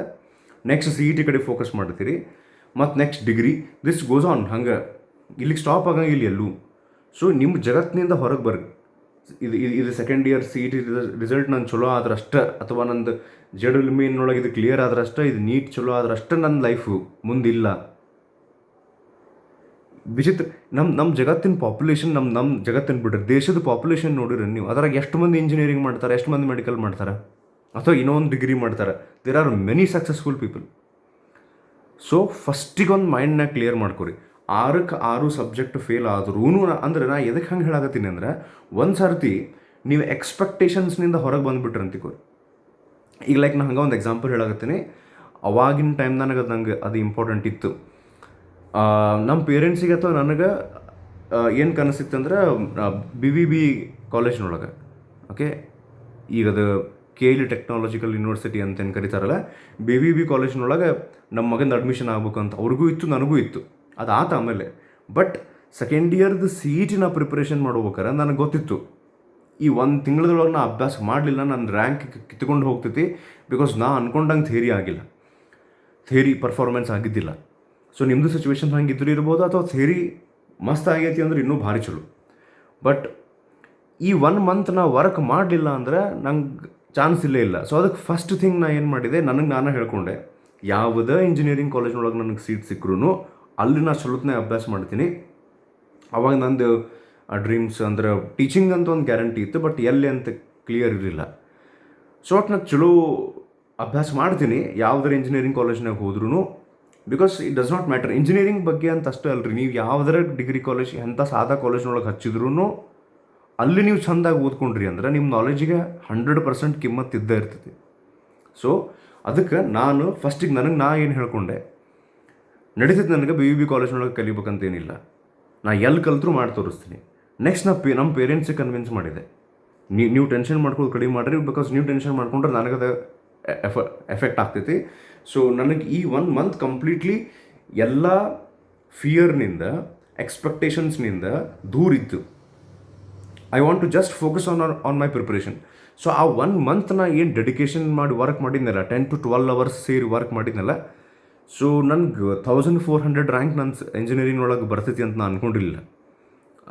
ನೆಕ್ಸ್ಟ್ ಸಿ ಇ ಟಿ ಕಡೆ ಫೋಕಸ್ ಮಾಡ್ತೀರಿ, ಮತ್ತು next degree, this goes on. ಹಂಗೆ ಇಲ್ಲಿಗೆ ಸ್ಟಾಪ್ ಆಗಂಗಿಲ್ಲ ಎಲ್ಲೂ. ಸೊ ನಿಮ್ಮ ಜಗತ್ತಿನಿಂದ ಹೊರಗೆ ಬರ್ರಿ. ಇದು second year C E T result ನನ್ನ ಚಲೋ ಆದ್ರಷ್ಟೇ, ಅಥವಾ ನಂದು JEE ಇದು ಕ್ಲಿಯರ್ ಆದ್ರಷ್ಟೇ, ಇದು ನೀಟ್ ಚಲೋ ಆದ್ರಷ್ಟೇ ನನ್ನ ಲೈಫು ಮುಂದಿಲ್ಲ. ವಿಚಿತ್ರ. ನಮ್ಮ ಜಗತ್ತಿನ ಪಾಪ್ಯುಲೇಷನ್, ನಮ್ಮ ಜಗತ್ತಿನ ಬಿಡ್ರಿ, ದೇಶದ ಪಾಪ್ಯುಲೇಷನ್ ನೋಡಿರಿ ನೀವು. ಅದ್ರಾಗ ಎಷ್ಟು ಮಂದಿ ಇಂಜಿನಿಯರಿಂಗ್ ಮಾಡ್ತಾರೆ, ಎಷ್ಟು ಮಂದಿ ಮೆಡಿಕಲ್ ಮಾಡ್ತಾರೆ, ಅಥವಾ ಇನ್ನೊಂದು ಡಿಗ್ರಿ ಮಾಡ್ತಾರೆ. There are many successful people. So ಫಸ್ಟಿಗೆ ಒಂದು ಮೈಂಡ್ನಾಗ ಕ್ಲಿಯರ್ ಮಾಡ್ಕೊರಿ. 6ಕ್ಕೆ 6 ಸಬ್ಜೆಕ್ಟ್ ಫೇಲ್ ಆದ್ರೂ ಅಂದ್ರೆ ನಾ ಎದಕ್ಕೆ ಹಂಗೆ ಹೇಳಾಕತ್ತೀನಿ ಅಂದ್ರೆ, ಒಂದು ಸರ್ತಿ ನೀವು ಎಕ್ಸ್ಪೆಕ್ಟೇಷನ್ಸ್ನಿಂದ ಹೊರಗೆ ಬಂದುಬಿಟ್ರಿ ಅಂತಿಕೋರಿ. ಈಗ ಲೈಕ್ ನಾನು ಹಂಗೆ ಒಂದು ಎಕ್ಸಾಂಪಲ್ ಹೇಳಾಕತ್ತೀನಿ. ಅವಾಗಿನ ಟೈಮ್ ನನಗೆ ಅದು ಇಂಪಾರ್ಟೆಂಟ್ ಇತ್ತು. ನಮ್ಮ ಪೇರೆಂಟ್ಸಿಗೆ ಅಥವಾ ನನಗೆ ಏನು ಕನಸಿತ್ತಂದ್ರೆ BVB ಕಾಲೇಜ್ನೊಳಗೆ, ಓಕೆ, ಈಗ ಅದು KL ಟೆಕ್ನಾಲಜಿಕಲ್ ಯೂನಿವರ್ಸಿಟಿ ಅಂತೇನು ಕರೀತಾರಲ್ಲ, BVB ಕಾಲೇಜ್ನೊಳಗೆ ನಮ್ಮ ಮಗಂದು ಅಡ್ಮಿಷನ್ ಆಗ್ಬೇಕು ಅಂತ ಅವ್ರಿಗೂ ಇತ್ತು, ನನಗೂ ಇತ್ತು. ಅದು ಆತ ಆಮೇಲೆ. ಬಟ್ ಸೆಕೆಂಡ್ ಇಯರ್ದು ಸಿ ಇ ಟಿನ ಪ್ರಿಪ್ರೇಷನ್ ಮಾಡ್ಬೇಕಾರೆ ನನಗೆ ಗೊತ್ತಿತ್ತು, ಈ 1 ತಿಂಗಳದೊಳಗೆ ನಾ ಅಭ್ಯಾಸ ಮಾಡಲಿಲ್ಲ, ನನ್ನ ರ್ಯಾಂಕ್ ಕಿತ್ಕೊಂಡು ಹೋಗ್ತೈತಿ. ಬಿಕಾಸ್ ನಾ ಅಂದ್ಕೊಂಡಂಗೆ ಥಿಯರಿ ಆಗಿಲ್ಲ, ಥಿಯರಿ ಪರ್ಫಾರ್ಮೆನ್ಸ್ ಆಗಿದ್ದಿಲ್ಲ. ಸೊ ನಿಮ್ಮದು ಸಿಚುವೇಶನ್ ಹಂಗೆ ಇದ್ರೂ ಇರ್ಬೋದು, ಅಥವಾ ಥಿಯರಿ ಮಸ್ತ್ ಆಗೈತಿ ಅಂದ್ರೆ ಇನ್ನೂ ಭಾರಿ ಚಲೋ. ಬಟ್ ಈ 1 ಮಂತ್ ನಾ ವರ್ಕ್ ಮಾಡಲಿಲ್ಲ ಅಂದ್ರೆ ನಂಗೆ ಚಾನ್ಸ್ ಇಲ್ಲೇ ಇಲ್ಲ. ಸೊ ಅದಕ್ಕೆ ಫಸ್ಟ್ ಥಿಂಗ್ ನಾ ಏನು ಮಾಡಿದೆ, ನನಗೆ ನಾನು ಹೇಳ್ಕೊಂಡೆ, ಯಾವುದೇ ಇಂಜಿನಿಯರಿಂಗ್ ಕಾಲೇಜ್ನೊಳಗೆ ನನಗೆ ಸೀಟ್ ಸಿಕ್ಕರೂ ಅಲ್ಲಿ ನಾ ಚಲೋತ್ನೇ ಅಭ್ಯಾಸ ಮಾಡ್ತೀನಿ. ಅವಾಗ ನಂದು ಡ್ರೀಮ್ಸ್ ಅಂದ್ರೆ ಟೀಚಿಂಗ್ ಅಂತ ಒಂದು ಗ್ಯಾರಂಟಿ ಇತ್ತು, ಬಟ್ ಎಲ್ಲಿ ಅಂತ ಕ್ಲಿಯರ್ ಇರಲಿಲ್ಲ. ಸೊ ಒಟ್ಟು ನಾನು ಚಲೋ ಅಭ್ಯಾಸ ಮಾಡ್ತೀನಿ ಯಾವುದರ ಇಂಜಿನಿಯರಿಂಗ್ ಕಾಲೇಜ್ನಾಗ ಹೋದ್ರೂ. Because it does not matter. Engineering ಬಗ್ಗೆ ಅಂತ ಅಷ್ಟೇ ಅಲ್ರಿ, ನೀವು ಯಾವುದರ ಡಿಗ್ರಿ ಕಾಲೇಜ್ ಎಂಥ ಸಾದಾ ಕಾಲೇಜ್ನೊಳಗೆ ಹಚ್ಚಿದ್ರೂ ಅಲ್ಲಿ ನೀವು ಚೆಂದಾಗಿ ಓದ್ಕೊಂಡ್ರಿ ಅಂದ್ರೆ ನಿಮ್ಮ ನಾಲೆಜಿಗೆ 100% ಕಿಮ್ಮತ್ತು ಇದ್ದೇ ಇರ್ತೈತಿ. ಸೊ ಅದಕ್ಕೆ ನಾನು ಫಸ್ಟಿಗೆ ನಾ ಏನು ಹೇಳ್ಕೊಂಡೆ, ನಡೀತೈತೆ ನನಗೆ BVB ಕಾಲೇಜ್ನೊಳಗೆ ಕಲಿಬೇಕಂತೇನಿಲ್ಲ, ನಾ ಎಲ್ಲಿ ಕಲಿತ್ರೂ ಮಾಡಿ ತೋರಿಸ್ತೀನಿ. ನೆಕ್ಸ್ಟ್ ನಮ್ಮ ಪೇರೆಂಟ್ಸಿಗೆ ಕನ್ವಿನ್ಸ್ ಮಾಡಿದೆ, ನೀವು ಟೆನ್ಷನ್ ಮಾಡ್ಕೊಂಡು ಕಡಿಮೆ ಮಾಡಿರಿ, ಬಿಕಾಸ್ ನೀವು ಟೆನ್ಷನ್ ಮಾಡ್ಕೊಂಡ್ರೆ ನನಗದು ಎಫೆಕ್ಟ್ ಆಗ್ತೈತಿ. ಸೊ ನನಗೆ ಈ 1 ಮಂತ್ ಕಂಪ್ಲೀಟ್ಲಿ ಎಲ್ಲ ಫಿಯರ್ನಿಂದ, ಎಕ್ಸ್ಪೆಕ್ಟೇಷನ್ಸ್ನಿಂದ ದೂರಿತ್ತು. I want to just focus on my preparation. So ಆ 1 ಮಂತ್ ನಾ ಏನು ಡೆಡಿಕೇಶನ್ ಮಾಡಿ ವರ್ಕ್ ಮಾಡಿದ್ನಲ್ಲ, 10 to 12 hours ಸೇರಿ ವರ್ಕ್ ಮಾಡಿದ್ನಲ್ಲ, ಸೊ ನನಗೆ 1400 ರ್ಯಾಂಕ್ ನನ್ನ ಇಂಜಿನಿಯರಿಂಗ್ ಒಳಗೆ ಬರ್ತೈತಿ ಅಂತ ನಾನು ಅಂದ್ಕೊಂಡಿರಲಿಲ್ಲ.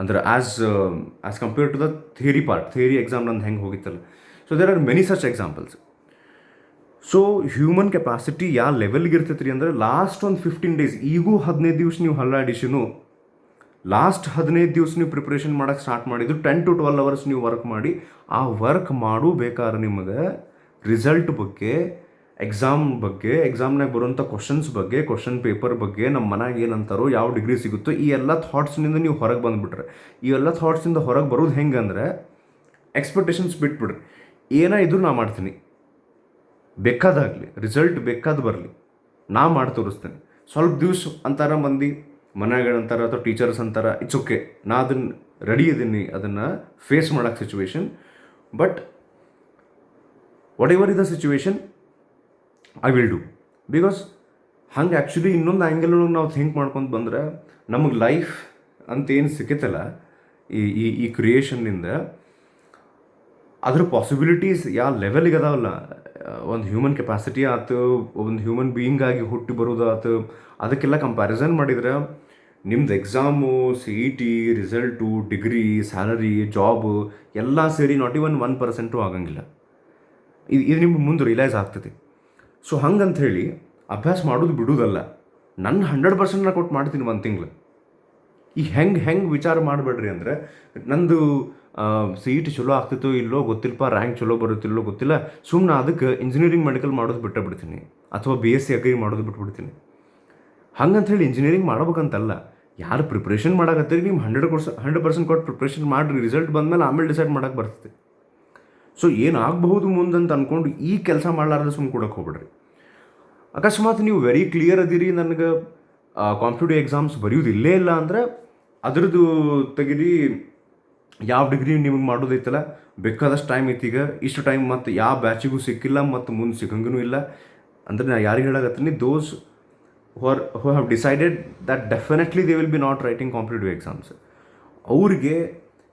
ಅಂದ್ರೆ as compared to the theory exam ನಂದು ಹೆಂಗೆ ಹೋಗಿತ್ತಲ್ಲ. So there are many such examples. So human capacity ಯಾವ ಲೆವೆಲ್ಗೆ ಇರ್ತೈತೆ ರೀ ಅಂದ್ರೆ, ಲಾಸ್ಟ್ ಒಂದು 15 days, ಈಗೂ 15 ದಿವಸ ನೀವು ಹಲ್ಲಾಡಿಸಿನೂ ಲಾಸ್ಟ್ 15 ದಿವಸ ನೀವು ಪ್ರಿಪ್ರೇಷನ್ ಮಾಡೋಕ್ಕೆ ಸ್ಟಾರ್ಟ್ ಮಾಡಿದ್ರು, 10 to 12 hours ನೀವು ವರ್ಕ್ ಮಾಡಿ, ಆ ವರ್ಕ್ ಮಾಡೋ ಬೇಕಾದ್ರೆ ನಿಮಗೆ ರಿಸಲ್ಟ್ ಬಗ್ಗೆ, ಎಕ್ಸಾಮ್ ಬಗ್ಗೆ, ಎಕ್ಸಾಮ್ನಾಗ ಬರುವಂಥ ಕ್ವಶನ್ಸ್ ಬಗ್ಗೆ, ಕ್ವಶನ್ ಪೇಪರ್ ಬಗ್ಗೆ, ನಮ್ಮ ಮನೆಗೆ ಏನಂತಾರೋ, ಯಾವ ಡಿಗ್ರಿ ಸಿಗುತ್ತೋ, ಈ ಎಲ್ಲ ಥಾಟ್ಸ್ನಿಂದ ನೀವು ಹೊರಗೆ ಬಂದುಬಿಟ್ರೆ, ಈ ಎಲ್ಲ ಥಾಟ್ಸಿಂದ ಹೊರಗೆ ಬರೋದು ಹೆಂಗೆ ಅಂದ್ರೆ, ಎಕ್ಸ್ಪೆಕ್ಟೇಷನ್ಸ್ ಬಿಟ್ಬಿಡ್ರಿ. ಏನೋ ಇದ್ರೂ ನಾ ಮಾಡ್ತೀನಿ, ಬೇಕಾದಾಗಲಿ ರಿಸಲ್ಟ್ ಬೇಕಾದ ಬರಲಿ, ನಾ ಮಾಡಿ ತೋರಿಸ್ತೇನೆ. ಸ್ವಲ್ಪ ದಿವ್ಸ ಅಂತಾರ ಮಂದಿ, ಮನೆಗಳಂತಾರ ಅಥವಾ ಟೀಚರ್ಸ್ ಅಂತಾರ, ಇಟ್ಸ್ ಓಕೆ, ನಾ ಅದನ್ನು ರೆಡಿ ಇದ್ದೀನಿ ಅದನ್ನು ಫೇಸ್ ಮಾಡೋಕ್ಕೆ situation. But what ever is the situation I will do. Because ಹಂಗೆ ಆ್ಯಕ್ಚುಲಿ ಇನ್ನೊಂದು ಆ್ಯಂಗಲ್ ಒಳಗೆ ನಾವು ಥಿಂಕ್ ಮಾಡ್ಕೊಂಡು ಬಂದ್ರೆ, ನಮಗೆ ಲೈಫ್ ಅಂತೇನು ಸಿಕ್ಕತ್ತಲ್ಲ ಈ ಕ್ರಿಯೇಷನ್ನಿಂದ, ಅದ್ರ ಪಾಸಿಬಿಲಿಟೀಸ್ ಯಾವ ಲೆವೆಲ್ಗೆ ಅದಾವಲ್ಲ, ಒಂದು ಹ್ಯೂಮನ್ ಕೆಪಾಸಿಟಿ ಆಯ್ತು, ಒಂದು ಹ್ಯೂಮನ್ ಬೀಯಿಂಗ್ ಆಗಿ ಹುಟ್ಟಿ ಬರೋದು ಆಯ್ತು, ಅದಕ್ಕೆಲ್ಲ ಕಂಪ್ಯಾರಿಸನ್ ಮಾಡಿದ್ರೆ ನಿಮ್ದು exam, CET result, degree, salary, job ಎಲ್ಲ ಸೇರಿ ನಾಟ್ ಇವನ್ 1% ಆಗಂಗಿಲ್ಲ. ಇದು ನಿಮ್ಗೆ ಮುಂದೆ ರಿಯಲೈಸ್ ಆಗ್ತದೆ. ಸೊ ಹಂಗಂತ ಹೇಳಿ ಅಭ್ಯಾಸ ಮಾಡೋದು ಬಿಡೋದಲ್ಲ, ನನ್ನ 100% ನಾ ಕೊಟ್ಟು ಮಾಡ್ತೀನಿ 1 ತಿಂಗಳು. ಈಗ ಹೆಂಗೆ ವಿಚಾರ ಮಾಡಬೇಡ್ರಿ ಅಂದರೆ, ನಂದು CET ಚಲೋ ಆಗ್ತಿತ್ತೋ ಇಲ್ಲೋ ಗೊತ್ತಿಲ್ಲಪ್ಪ, ರ್ಯಾಂಕ್ ಚಲೋ ಬರುತ್ತಿಲ್ಲೋ ಗೊತ್ತಿಲ್ಲ, ಸುಮ್ಮನೆ ಅದಕ್ಕೆ ಇಂಜಿನಿಯರಿಂಗ್ ಮೆಡಿಕಲ್ ಮಾಡೋದು ಬಿಟ್ಟುಬಿಡ್ತೀನಿ, ಅಥವಾ BSc ಅಗ್ರಿ ಮಾಡೋದು ಬಿಟ್ಬಿಡ್ತೀನಿ. ಹಂಗಂತ ಹೇಳಿ ಇಂಜಿನಿಯರಿಂಗ್ ಮಾಡ್ಬೇಕಂತಲ್ಲ, ಯಾರು ಪ್ರಿಪ್ರೇಷನ್ ಮಾಡಾಕತ್ತೀರಿ ನೀವು 100% ಕೊಟ್ಟು ಪ್ರಿಪ್ರೇಷನ್ ಮಾಡಿರಿ, ರಿಸಲ್ಟ್ ಬಂದಮೇಲೆ ಆಮೇಲೆ ಡಿಸೈಡ್ ಮಾಡೋಕ್ಕೆ ಬರ್ತದೆ. ಸೊ ಏನಾಗಬಹುದು ಮುಂದಂತ ಅಂದ್ಕೊಂಡು ಈ ಕೆಲಸ ಮಾಡಲಾರ್ದೆ ಸುಮ್ಮನೆ ಕೊಡೋಕೆ ಹೋಗ್ಬಿಡ್ರಿ. ಅಕಸ್ಮಾತ್ ನೀವು ವೆರಿ ಕ್ಲಿಯರ್ ಅದೀರಿ, ನನಗೆ ಕಾಂಪಿಟೇಟಿವ್ ಎಕ್ಸಾಮ್ಸ್ ಬರೆಯೋದಿಲ್ಲೇ ಇಲ್ಲ ಅಂದರೆ ಅದ್ರದ್ದು ತೆಗೀರಿ. ಯಾವ ಡಿಗ್ರಿ ನಿಮಗೆ ಮಾಡೋದೈತಲ್ಲ, ಬೇಕಾದಷ್ಟು ಟೈಮ್ ಐತೀಗ, ಇಷ್ಟು ಟೈಮ್ ಮತ್ತು ಯಾವ ಬ್ಯಾಚಿಗೂ ಸಿಕ್ಕಿಲ್ಲ ಮತ್ತು ಮುಂದೆ ಸಿಗಂಗೂ ಇಲ್ಲ ಅಂದರೆ, ನಾ ಯಾರಿಗೆ ಹೇಳಾಕತ್ತೀನಿ, ದೋಸ್ who have decided that definitely they will be not writing competitive exams, ಅವ್ರಿಗೆ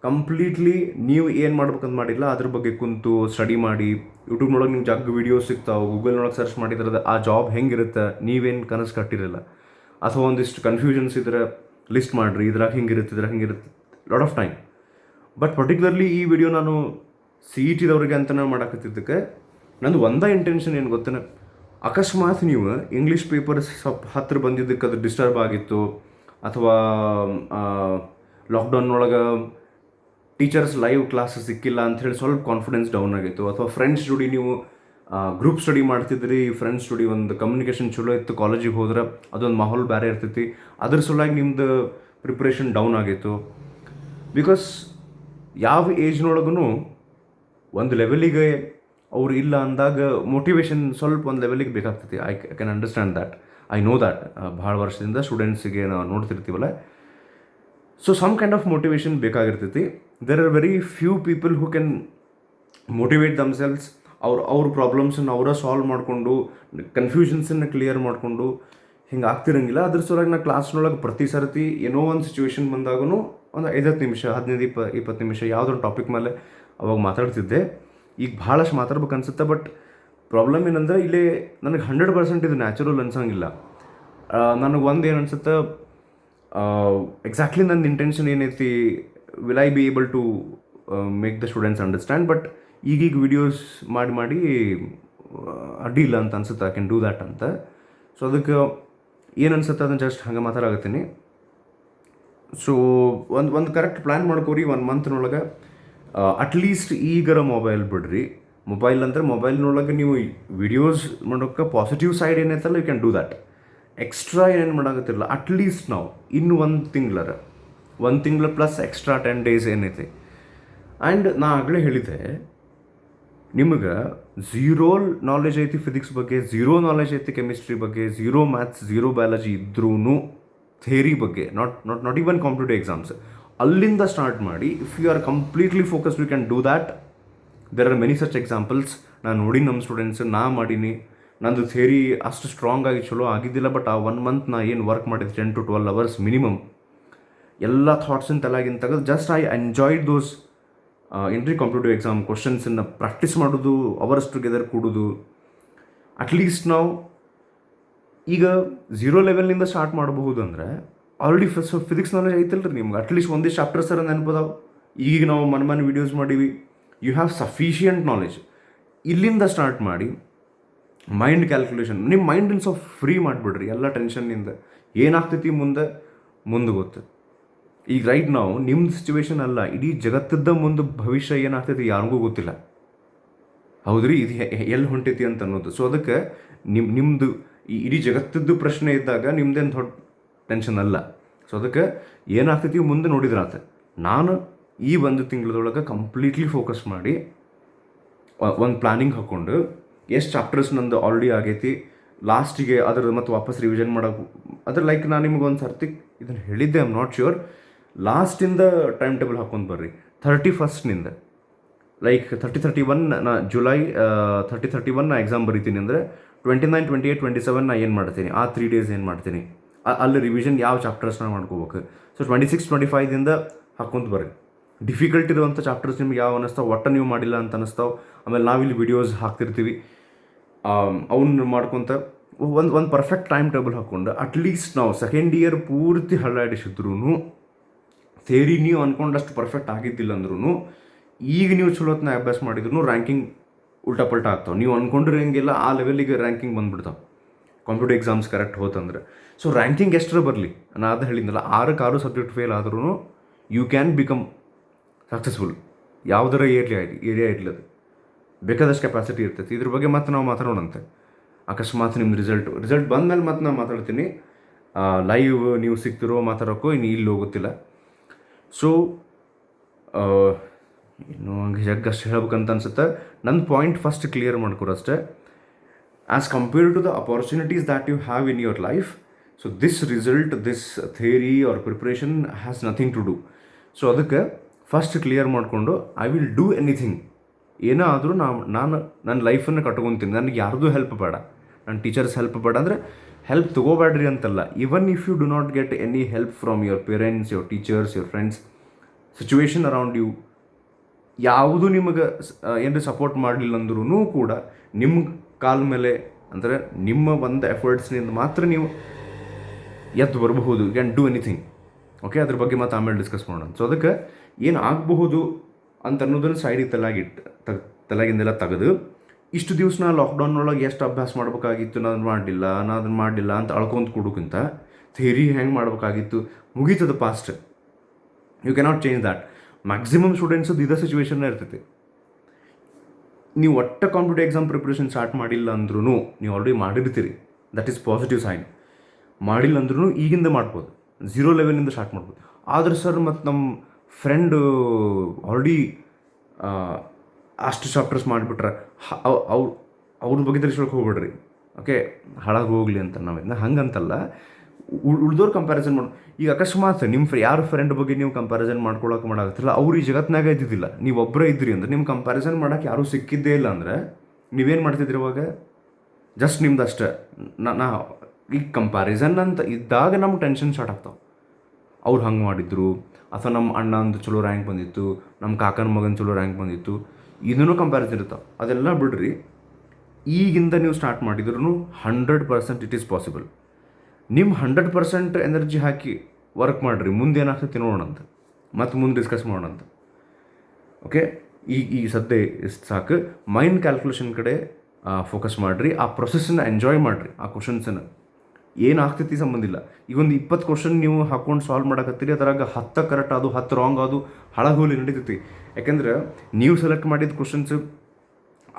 ಕಂಪ್ಲೀಟ್ಲಿ ನೀವು ಏನು ಮಾಡ್ಬೇಕಂತ ಮಾಡಿಲ್ಲ, ಅದ್ರ ಬಗ್ಗೆ ಕುಂತು ಸ್ಟಡಿ ಮಾಡಿ. ಯೂಟ್ಯೂಬ್ನೊಳಗೆ ನಿಮ್ಗೆ ಜಗ್ ವೀಡಿಯೋಸ್ ಸಿಗ್ತಾವೆ, ಗೂಗಲ್ನೊಳಗೆ ಸರ್ಚ್ ಮಾಡಿದ್ರೆ ಆ ಜಾಬ್ ಹೆಂಗಿರುತ್ತೆ ನೀವೇನು ಕನಸು ಕಟ್ಟಿರಲ್ಲ. ಅಥವಾ ಒಂದಿಷ್ಟು ಕನ್ಫ್ಯೂಷನ್ಸ್ ಇದ್ರೆ ಲಿಸ್ಟ್ ಮಾಡಿರಿ, ಇದ್ರಾಗ ಹಿಂಗಿರುತ್ತೆ lot of time. But particularly ಈ ವಿಡಿಯೋ ನಾನು CET ದವ್ರಿಗೆ ಅಂತಲೇ ಮಾಡಾಕತ್ತಿದ್ದಕ್ಕೆ ನಂದು ಒಂದೇ ಇಂಟೆನ್ಷನ್ ಏನು ಗೊತ್ತೇನೆ, ಅಕಸ್ಮಾತ್ ನೀವು ಇಂಗ್ಲೀಷ್ ಪೇಪರ್ ಸ್ವಲ್ಪ ಹತ್ತಿರ ಬಂದಿದ್ದಕ್ಕೆ ಅದು ಡಿಸ್ಟರ್ಬ್ ಆಗಿತ್ತು, ಅಥವಾ ಲಾಕ್ಡೌನ್ನೊಳಗೆ ಟೀಚರ್ಸ್ ಲೈವ್ ಕ್ಲಾಸ್ ಸಿಕ್ಕಿಲ್ಲ ಅಂಥೇಳಿ ಸ್ವಲ್ಪ ಕಾನ್ಫಿಡೆನ್ಸ್ ಡೌನ್ ಆಗಿತ್ತು, ಅಥವಾ ಫ್ರೆಂಡ್ಸ್ ಜೋಡಿ ನೀವು ಗ್ರೂಪ್ ಸ್ಟಡಿ ಮಾಡ್ತಿದ್ರಿ, ಫ್ರೆಂಡ್ಸ್ ಜೋಡಿ ಒಂದು ಕಮ್ಯುನಿಕೇಷನ್ ಚಲೋ ಇತ್ತು, ಕಾಲೇಜಿಗೆ ಹೋದ್ರೆ ಅದೊಂದು ಮಾಹೋಲ್ ಬೇರೆ ಇರ್ತೈತಿ, ಅದ್ರ ಸಲುವಾಗಿ ನಿಮ್ದು ಪ್ರಿಪ್ರೇಷನ್ ಡೌನ್ ಆಗಿತ್ತು. ಬಿಕಾಸ್ ಯಾವ ಏಜ್ನೊಳಗೂ ಒಂದು ಲೆವೆಲಿಗೆ ಅವ್ರು ಇಲ್ಲ ಅಂದಾಗ ಮೋಟಿವೇಶನ್ ಸ್ವಲ್ಪ ಒಂದು ಲೆವೆಲಿಗೆ ಬೇಕಾಗ್ತೈತಿ. I can understand that, I know that. ಭಾಳ ವರ್ಷದಿಂದ ಸ್ಟೂಡೆಂಟ್ಸಿಗೆ ನಾವು ನೋಡ್ತಿರ್ತೀವಲ್ಲ, so some kind of motivation ಬೇಕಾಗಿರ್ತೈತಿ. There are very few people who can motivate themselves. ಅವ್ರ ಪ್ರಾಬ್ಲಮ್ಸನ್ನು ಅವರ ಸಾಲ್ವ್ ಮಾಡಿಕೊಂಡು ಕನ್ಫ್ಯೂಷನ್ಸನ್ನು ಕ್ಲಿಯರ್ ಮಾಡಿಕೊಂಡು ಹಿಂಗೆ ಆಗ್ತಿರಂಗಿಲ್ಲ. ಅದ್ರ ಸಲುವಾಗಿ ನಾ ಕ್ಲಾಸ್ನೊಳಗೆ ಪ್ರತಿ ಸರ್ತಿ ಏನೋ ಒಂದು ಸಿಚುವೇಶನ್ ಬಂದಾಗೂ ಒಂದು 5-10 ನಿಮಿಷ, 15-20 ನಿಮಿಷ ಯಾವುದೊಂದು ಟಾಪಿಕ್ ಮೇಲೆ ಅವಾಗ ಮಾತಾಡ್ತಿದ್ದೆ. ಈಗ ಭಾಳಷ್ಟು ಮಾತಾಡ್ಬೇಕು ಅನ್ಸುತ್ತೆ. ಬಟ್ ಪ್ರಾಬ್ಲಮ್ ಏನಂದ್ರೆ ಇಲ್ಲಿ ನನಗೆ 100% ಇದು ನ್ಯಾಚುರಲ್ ಅನ್ಸಂಗಿಲ್ಲ. ನನಗೆ ಒಂದು ಏನು ಅನ್ಸುತ್ತೆ, ಎಕ್ಸಾಕ್ಟ್ಲಿ ನನ್ನ ಇಂಟೆನ್ಷನ್ ಏನೈತಿ, will I be able to make the students understand. But ಈಗೀಗ ವಿಡಿಯೋಸ್ ಮಾಡಿ ಅಡ್ಡಿ ಇಲ್ಲ ಅಂತ ಅನ್ಸುತ್ತೆ, ಐ ಕ್ಯಾನ್ ಡೂ ದ್ಯಾಟ್ ಅಂತ. ಸೊ ಅದಕ್ಕೆ ಏನು ಅನ್ಸುತ್ತೆ ಅದನ್ನು ಜಸ್ಟ್ ಹಂಗೆ ಮಾತಾಡಕತ್ತೀನಿ. ಸೊ ಒಂದು ಕರೆಕ್ಟ್ ಪ್ಲ್ಯಾನ್ ಮಾಡ್ಕೋರಿ 1 ಮಂತ್ನೊಳಗೆ. ಅಟ್ಲೀಸ್ಟ್ ಈಗರ ಮೊಬೈಲ್ ಬಿಡ್ರಿ. ಮೊಬೈಲ್ ಅಂದರೆ ಮೊಬೈಲ್ನೊಳಗೆ ನೀವು ವಿಡಿಯೋಸ್ ಮಾಡೋಕ್ಕೆ ಪಾಸಿಟಿವ್ ಸೈಡ್ ಏನೈತಲ್ಲ, you can do that. Extra ಏನೇನು ಮಾಡೋಕತ್ತಿರಲ್ಲ, ಅಟ್ಲೀಸ್ಟ್ ನಾವು ಇನ್ನು 1 ತಿಂಗಳು ಪ್ಲಸ್ ಎಕ್ಸ್ಟ್ರಾ 10 days ಏನೈತಿ. ಆ್ಯಂಡ್ ನಾ ಆಗಲೇ ಹೇಳಿದ್ದೆ, ನಿಮಗೆ ಝೀರೋ ನಾಲೆಜ್ ಐತಿ ಫಿಸಿಕ್ಸ್ ಬಗ್ಗೆ, ಝೀರೋ ನಾಲೆಜ್ ಐತಿ ಕೆಮಿಸ್ಟ್ರಿ ಬಗ್ಗೆ, ಝೀರೋ ಮ್ಯಾಥ್ಸ್, ಝೀರೋ ಬಯಾಲಜಿ ಇದ್ರೂ ಥೇರಿ ಬಗ್ಗೆ, ನಾಟ್ ಈವನ್ ಕಾಂಪಿಟೇಟಿವ್ ಎಕ್ಸಾಮ್ಸ್, ಅಲ್ಲಿಂದ ಸ್ಟಾರ್ಟ್ ಮಾಡಿ. If you are completely focused you can do that. There are many such examples ನಾನು ನೋಡಿ ನಮ್ಮ ಸ್ಟೂಡೆಂಟ್ಸ್, ನಾ ಮಾಡೀನಿ. ನಂದು ಥೇರಿ ಅಷ್ಟು ಸ್ಟ್ರಾಂಗ್ ಆಗಿ ಚಲೋ ಆಗಿದ್ದಿಲ್ಲ, ಬಟ್ ಆ 1 ಮಂತ್ ನಾ ಏನು ವರ್ಕ್ ಮಾಡಿದ್ದೆ 10 to 12 hours ಮಿನಿಮಮ್, ಎಲ್ಲ ಥಾಟ್ಸನ್ನು ತಲೆಗಿಂತ ತೆಗೆದು just I enjoyed those entry competitive exam ಕ್ವಶನ್ಸನ್ನು ಪ್ರಾಕ್ಟೀಸ್ ಮಾಡೋದು, ಅವರ್ಸ್ ಟುಗೆದರ್ ಕೂಡೋದು. ಅಟ್ಲೀಸ್ಟ್ ನಾವು ಈಗ 0 ಲೆವೆಲ್ನಿಂದ ಸ್ಟಾರ್ಟ್ ಮಾಡಬಹುದು ಅಂದರೆ ಆಲ್ರೆಡಿ ಫಿಸಿಕ್ಸ್ ನಾಲೆಜ್ ಐತಲ್ಲ ರೀ ನಿಮ್ಗೆ. ಅಟ್ಲೀಸ್ಟ್ ಒಂದಿಷ್ಟು ಚಾಪ್ಟರ್ಸ್ ಸರ ನೆನಪದಾವೆ. ಈಗ ನಾವು ಮನೆ ವೀಡಿಯೋಸ್ ಮಾಡೀವಿ, ಯು ಹ್ಯಾವ್ ಸಫಿಷಿಯಂಟ್ ನಾಲೆಜ್. ಇಲ್ಲಿಂದ ಸ್ಟಾರ್ಟ್ ಮಾಡಿ ಮೈಂಡ್ ಕ್ಯಾಲ್ಕುಲೇಷನ್, ನಿಮ್ಮ ಮೈಂಡನ್ನು ಸ್ವಲ್ಪ ಫ್ರೀ ಮಾಡಿಬಿಡ್ರಿ ಎಲ್ಲ ಟೆನ್ಷನ್ನಿಂದ. ಏನಾಗ್ತೈತಿ ಮುಂದೆ ಗೊತ್ತು. ಈಗ ರೈಟ್ ನಾವು ನಿಮ್ದು ಸಿಚುವೇಶನ್ ಅಲ್ಲ, ಇಡೀ ಜಗತ್ತದ ಮುಂದೆ ಭವಿಷ್ಯ ಏನಾಗ್ತೈತಿ ಯಾರಿಗೂ ಗೊತ್ತಿಲ್ಲ. ಹೌದ್ರಿ, ಇದು ಎಲ್ಲಿ ಹೊಂಟೈತಿ ಅಂತ ಅನ್ನೋದು. ಸೊ ಅದಕ್ಕೆ ನಿಮ್ಮದು ಈ ಇಡೀ ಜಗತ್ತದ್ದು ಪ್ರಶ್ನೆ ಇದ್ದಾಗ ನಿಮ್ದೇನು ದೊಡ್ಡ ಟೆನ್ಷನ್ ಅಲ್ಲ. ಸೊ ಅದಕ್ಕೆ ಏನಾಗ್ತೈತಿ ಮುಂದೆ ನೋಡಿದ್ರಾತ. ನಾನು ಈ 1 ತಿಂಗಳದೊಳಗೆ ಕಂಪ್ಲೀಟ್ಲಿ ಫೋಕಸ್ ಮಾಡಿ ಒಂದು ಪ್ಲ್ಯಾನಿಂಗ್ ಹಾಕ್ಕೊಂಡು ಎಷ್ಟು ಚಾಪ್ಟರ್ಸ್ ನಂದು ಆಲ್ರೆಡಿ ಆಗೈತಿ, ಲಾಸ್ಟಿಗೆ ಅದ್ರ ಮತ್ತು ವಾಪಸ್ ರಿವಿಷನ್ ಮಾಡೋಕೆ. ಅದ್ರ ಲೈಕ್ ನಾನು ನಿಮ್ಗೆ ಒಂದು ಸರ್ತಿ ಇದನ್ನು ಹೇಳಿದ್ದೆ, ಐ ಆಮ್ ನಾಟ್ ಶ್ಯೂರ್. ಲಾಸ್ಟಿಂದ ಟೈಮ್ ಟೇಬಲ್ ಹಾಕ್ಕೊಂಡು ಬರ್ರಿ. 31st ಲೈಕ್ 30-31 ನಾ ಜುಲೈ 30-31 ನಾ ಎಕ್ಸಾಮ್ ಬರೀತೀನಿ ಅಂದರೆ 29, 28, 27 ನಾ ಏನು ಮಾಡ್ತೀನಿ, ಆ 3 days ಏನು ಮಾಡ್ತೀನಿ, ಅಲ್ಲಿ ರಿವಿಷನ್ ಯಾವ ಚಾಪ್ಟರ್ಸ್ನ ಮಾಡ್ಕೋಬೇಕು. ಸೊ 26, 25ದಿಂದ ಹಾಕ್ಕೊಂತ ಬರ್ರಿ. ಡಿಫಿಕಲ್ಟ್ ಇರುವಂಥ ಚಾಪ್ಟರ್ಸ್ ನಿಮ್ಗೆ ಯಾವ ಅನ್ನಿಸ್ತಾವೆ, ಒಟ್ಟು ನೀವು ಮಾಡಿಲ್ಲ ಅಂತ ಅನ್ನಿಸ್ತಾವೆ. ಆಮೇಲೆ ನಾವಿಲ್ಲಿ ವಿಡಿಯೋಸ್ ಹಾಕ್ತಿರ್ತೀವಿ, ಅವನ್ನ ಮಾಡ್ಕೊತ ಒಂದು ಪರ್ಫೆಕ್ಟ್ ಟೈಮ್ ಟೇಬಲ್ ಹಾಕ್ಕೊಂಡು ಅಟ್ಲೀಸ್ಟ್ ನಾವು ಸೆಕೆಂಡ್ ಇಯರ್ ಪೂರ್ತಿ ಹಳ್ಳಾಡಿಸಿದ್ರು ಥೇರಿ ನೀವು ಅಂದ್ಕೊಂಡಷ್ಟು ಪರ್ಫೆಕ್ಟ್ ಆಗಿದ್ದಿಲ್ಲ ಅಂದ್ರೂ, ಈಗ ನೀವು ಚಲೋತ್ನ ಅಭ್ಯಾಸ ಮಾಡಿದ್ರು ರ್ಯಾಂಕಿಂಗ್ ಉಲ್ಟಾಪಲ್ಟ ಆಗ್ತಾವೆ. ನೀವು ಅಂದ್ಕೊಂಡ್ರೆ ಹೆಂಗಿಲ್ಲ ಆ ಲೆವೆಲಿಗೆ ರ್ಯಾಂಕಿಂಗ್ ಬಂದ್ಬಿಡ್ತಾವೆ ಕಾಂಪಿಟೇಟಿವ್ ಎಕ್ಸಾಮ್ಸ್ ಕರೆಕ್ಟ್ ಹೋತಂದ್ರೆ. ಸೊ ರ್ಯಾಂಕಿಂಗ್ ಎಷ್ಟರ ಬರಲಿ, ನಾನು ಅದು ಹೇಳಿದ್ನಲ್ಲ, 6 ಸಬ್ಜೆಕ್ಟ್ ಫೇಲ್ ಆದ್ರೂ ಯು ಕ್ಯಾನ್ ಬಿಕಮ್ ಸಕ್ಸಸ್ಫುಲ್. ಯಾವುದರ ಏರಿಯಾ ಇರಲಿ, ಅದು ಬೇಕಾದಷ್ಟು ಕೆಪಾಸಿಟಿ ಇರ್ತೈತಿ. ಇದ್ರ ಬಗ್ಗೆ ಮತ್ತೆ ನಾವು ಮಾತಾಡೋಣಂತೆ. ಅಕಸ್ಮಾತ್ ನಿಮ್ದು ರಿಸಲ್ಟ್ ಬಂದಮೇಲೆ ಮತ್ತೆ ನಾನು ಮಾತಾಡ್ತೀನಿ. ಲೈವ್ ನೀವು ಸಿಗ್ತಿರೋ ಮಾತಾಡೋಕ್ಕೋ ಇನ್ನು ಇಲ್ಲಿ ಹೋಗುತ್ತಿಲ್ಲ. ಸೊ ಇನ್ನು ಹಂಗೆ ಜಗ್ಗಷ್ಟು ಹೇಳ್ಬೇಕಂತ ಅನ್ಸುತ್ತೆ. ನನ್ನ ಪಾಯಿಂಟ್ ಫಸ್ಟ್ ಕ್ಲಿಯರ್ ಮಾಡ್ಕೊರು ಅಷ್ಟೇ. As compared to the opportunities that you have in your life, so this result, this theory or preparation has nothing to do. So ಅದಕ್ಕೆ ಫಸ್ಟ್ ಕ್ಲಿಯರ್ ಮಾಡಿಕೊಂಡು ಐ ವಿಲ್ ಡೂ ಎನಿಥಿಂಗ್. ಏನೋ ಆದರೂ ನಾನು ನನ್ನ ಲೈಫನ್ನು ಕಟ್ಕೊತೀನಿ. ನನಗೆ ಯಾರ್ದು ಹೆಲ್ಪ್ ಬೇಡ, ನನ್ನ ಟೀಚರ್ಸ್ ಹೆಲ್ಪ್ ಬೇಡ. ಅಂದರೆ ಹೆಲ್ಪ್ ತೊಗೋಬೇಡ್ರಿ ಅಂತಲ್ಲ, even if you do not get any help from your parents, your teachers, your friends, situation around you ಯಾವುದು ನಿಮಗೆ ಏನಾರ ಸಪೋರ್ಟ್ ಮಾಡಲಿಲ್ಲ ಅಂದ್ರೂ ಕೂಡ ನಿಮ್ಮ ಕಾಲ ಮೇಲೆ ಅಂದರೆ ನಿಮ್ಮ ಒಂದು ಎಫರ್ಟ್ಸ್ನಿಂದ ಮಾತ್ರ ನೀವು ಎದ್ದು ಬರಬಹುದು, you can do anything. Okay, ಅದ್ರ ಬಗ್ಗೆ ಮತ್ತೆ ಆಮೇಲೆ ಡಿಸ್ಕಸ್ ಮಾಡೋಣ. ಸೊ ಅದಕ್ಕೆ ಏನು ಆಗಬಹುದು ಅಂತ ಅನ್ನೋದನ್ನು ಸೈಡಿಗೆ ತಲೆಗಿಂದೆಲ್ಲ ತೆಗೆದು ಇಷ್ಟು ದಿವಸ ನಾ ಲಾಕ್ಡೌನ್ನೊಳಗೆ ಎಷ್ಟು ಅಭ್ಯಾಸ ಮಾಡಬೇಕಾಗಿತ್ತು, ನಾನು ಅದನ್ನು ಮಾಡಲಿಲ್ಲ ಅಂತ ಅಳ್ಕೊಂತ ಕೊಡೋಕ್ಕಿಂತ ಥಿಯರಿ ಹೆಂಗೆ ಮಾಡಬೇಕಾಗಿತ್ತು ಮುಗೀತದ past. You cannot change that. Maximum ಸ್ಟೂಡೆಂಟ್ಸದ್ದು ಇದೇ ಸಿಚುವೇಶನ್ನೇ ಇರ್ತೈತಿ. ನೀವು ಒಟ್ಟು ಕಾಂಪಿಟೇಟಿವ್ ಎಕ್ಸಾಮ್ ಪ್ರಿಪ್ರೇಷನ್ ಸ್ಟಾರ್ಟ್ ಮಾಡಿಲ್ಲ ಅಂದ್ರೂ ನೀವು ಆಲ್ರೆಡಿ ಮಾಡಿರ್ತೀರಿ, ದಟ್ ಈಸ್ ಪಾಸಿಟಿವ್ ಸೈನ್. ಮಾಡಿಲ್ಲ ಅಂದ್ರೂ ಈಗಿಂದ ಮಾಡ್ಬೋದು, 0 ಲೆವೆಲಿಂದ ಸ್ಟಾರ್ಟ್ ಮಾಡ್ಬೋದು. ಆದ್ರೆ ಸರ್ ಮತ್ತು ನಮ್ಮ ಫ್ರೆಂಡು ಆಲ್ರೆಡಿ ಅಷ್ಟು ಚಾಪ್ಟರ್ಸ್ ಮಾಡಿಬಿಟ್ರೆ ಅವ್ರ ಬಗ್ಗೆ ತಿಳ್ಸೋಕೆ ಹೋಗ್ಬೇಡ್ರಿ. ಓಕೆ, ಹಾಳಾಗಿ ಹೋಗಲಿ ಅಂತ ನಾವಿಂದ ಹಂಗಂತಲ್ಲ, ಉಳ್ದೋರು ಕಂಪ್ಯಾರಿಸನ್ ಮಾಡಿ. ಈಗ ಅಕಸ್ಮಾತ್ ನಿಮ್ಮ ಯಾರ ಫ್ರೆಂಡ್ ಬಗ್ಗೆ ನೀವು ಕಂಪ್ಯಾರಿಸನ್ ಮಾಡಾಗತ್ತಿಲ್ಲ, ಅವ್ರು ಈ ಜಗತ್ತಿನಾಗ ಇದ್ದಿದ್ದಿಲ್ಲ, ನೀವು ಒಬ್ಬರೇ ಇದ್ರಿ ಅಂದ್ರೆ ನಿಮ್ಮ ಕಂಪ್ಯಾರಿಸನ್ ಮಾಡೋಕೆ ಯಾರೂ ಸಿಕ್ಕಿದ್ದೇ ಇಲ್ಲ ಅಂದರೆ ನೀವೇನು ಮಾಡ್ತಿದ್ರಿ ಇವಾಗ? ಜಸ್ಟ್ ನಿಮ್ದು ಅಷ್ಟೇ. ನಾ ಈಗ ಕಂಪ್ಯಾರಿಸನ್ ಅಂತ ಇದ್ದಾಗ ನಮ್ಗೆ ಟೆನ್ಷನ್ ಸ್ಟಾರ್ಟ್ ಆಗ್ತಾವೆ. ಅವ್ರು ಹಂಗೆ ಮಾಡಿದ್ರು, ಅಥವಾ ನಮ್ಮ ಅಣ್ಣಂದು ಚಲೋ ರ್ಯಾಂಕ್ ಬಂದಿತ್ತು, ನಮ್ಮ ಕಾಕನ ಮಗನ ಚಲೋ ರ್ಯಾಂಕ್ ಬಂದಿತ್ತು, ಇದನ್ನೂ ಕಂಪ್ಯಾರಿಸನ್ ಇರ್ತಾವೆ. ಅದೆಲ್ಲ ಬಿಡ್ರಿ, ಈಗಿಂದ ನೀವು ಸ್ಟಾರ್ಟ್ ಮಾಡಿದ್ರೂ 100% ಇಟ್ ಈಸ್ ಪಾಸಿಬಲ್. ನಿಮ್ಮ 100% ಎನರ್ಜಿ ಹಾಕಿ ವರ್ಕ್ ಮಾಡಿರಿ, ಮುಂದೆ ಏನಾಗ್ತೈತಿ ನೋಡೋಣಂತ, ಮತ್ತು ಮುಂದೆ ಡಿಸ್ಕಸ್ ಮಾಡೋಣಂತ. ಓಕೆ, ಈ ಸದ್ಯ ಇಷ್ಟು ಸಾಕು. ಮೈಂಡ್ ಕ್ಯಾಲ್ಕುಲೇಷನ್ ಕಡೆ ಫೋಕಸ್ ಮಾಡಿರಿ, ಆ ಪ್ರೊಸೆಸ್ಸನ್ನು ಎಂಜಾಯ್ ಮಾಡಿರಿ. ಆ ಕ್ವಶನ್ಸನ್ನು ಏನಾಗ್ತೈತಿ ಸಂಬಂಧ ಇಲ್ಲ. ಈಗ ಒಂದು 20 ಕ್ವಶನ್ ನೀವು ಹಾಕ್ಕೊಂಡು ಸಾಲ್ವ್ ಮಾಡಕತ್ತೀರಿ, ಅದರಾಗ 10 ಕರೆಕ್ಟ್ ಅದು 10 ರಾಂಗ್ ಅದು ಹಾಳಾಗೋಲಿ ನಡೀತೈತಿ. ಯಾಕೆಂದ್ರೆ ನೀವು ಸೆಲೆಕ್ಟ್ ಮಾಡಿದ ಕ್ವಶನ್ಸ್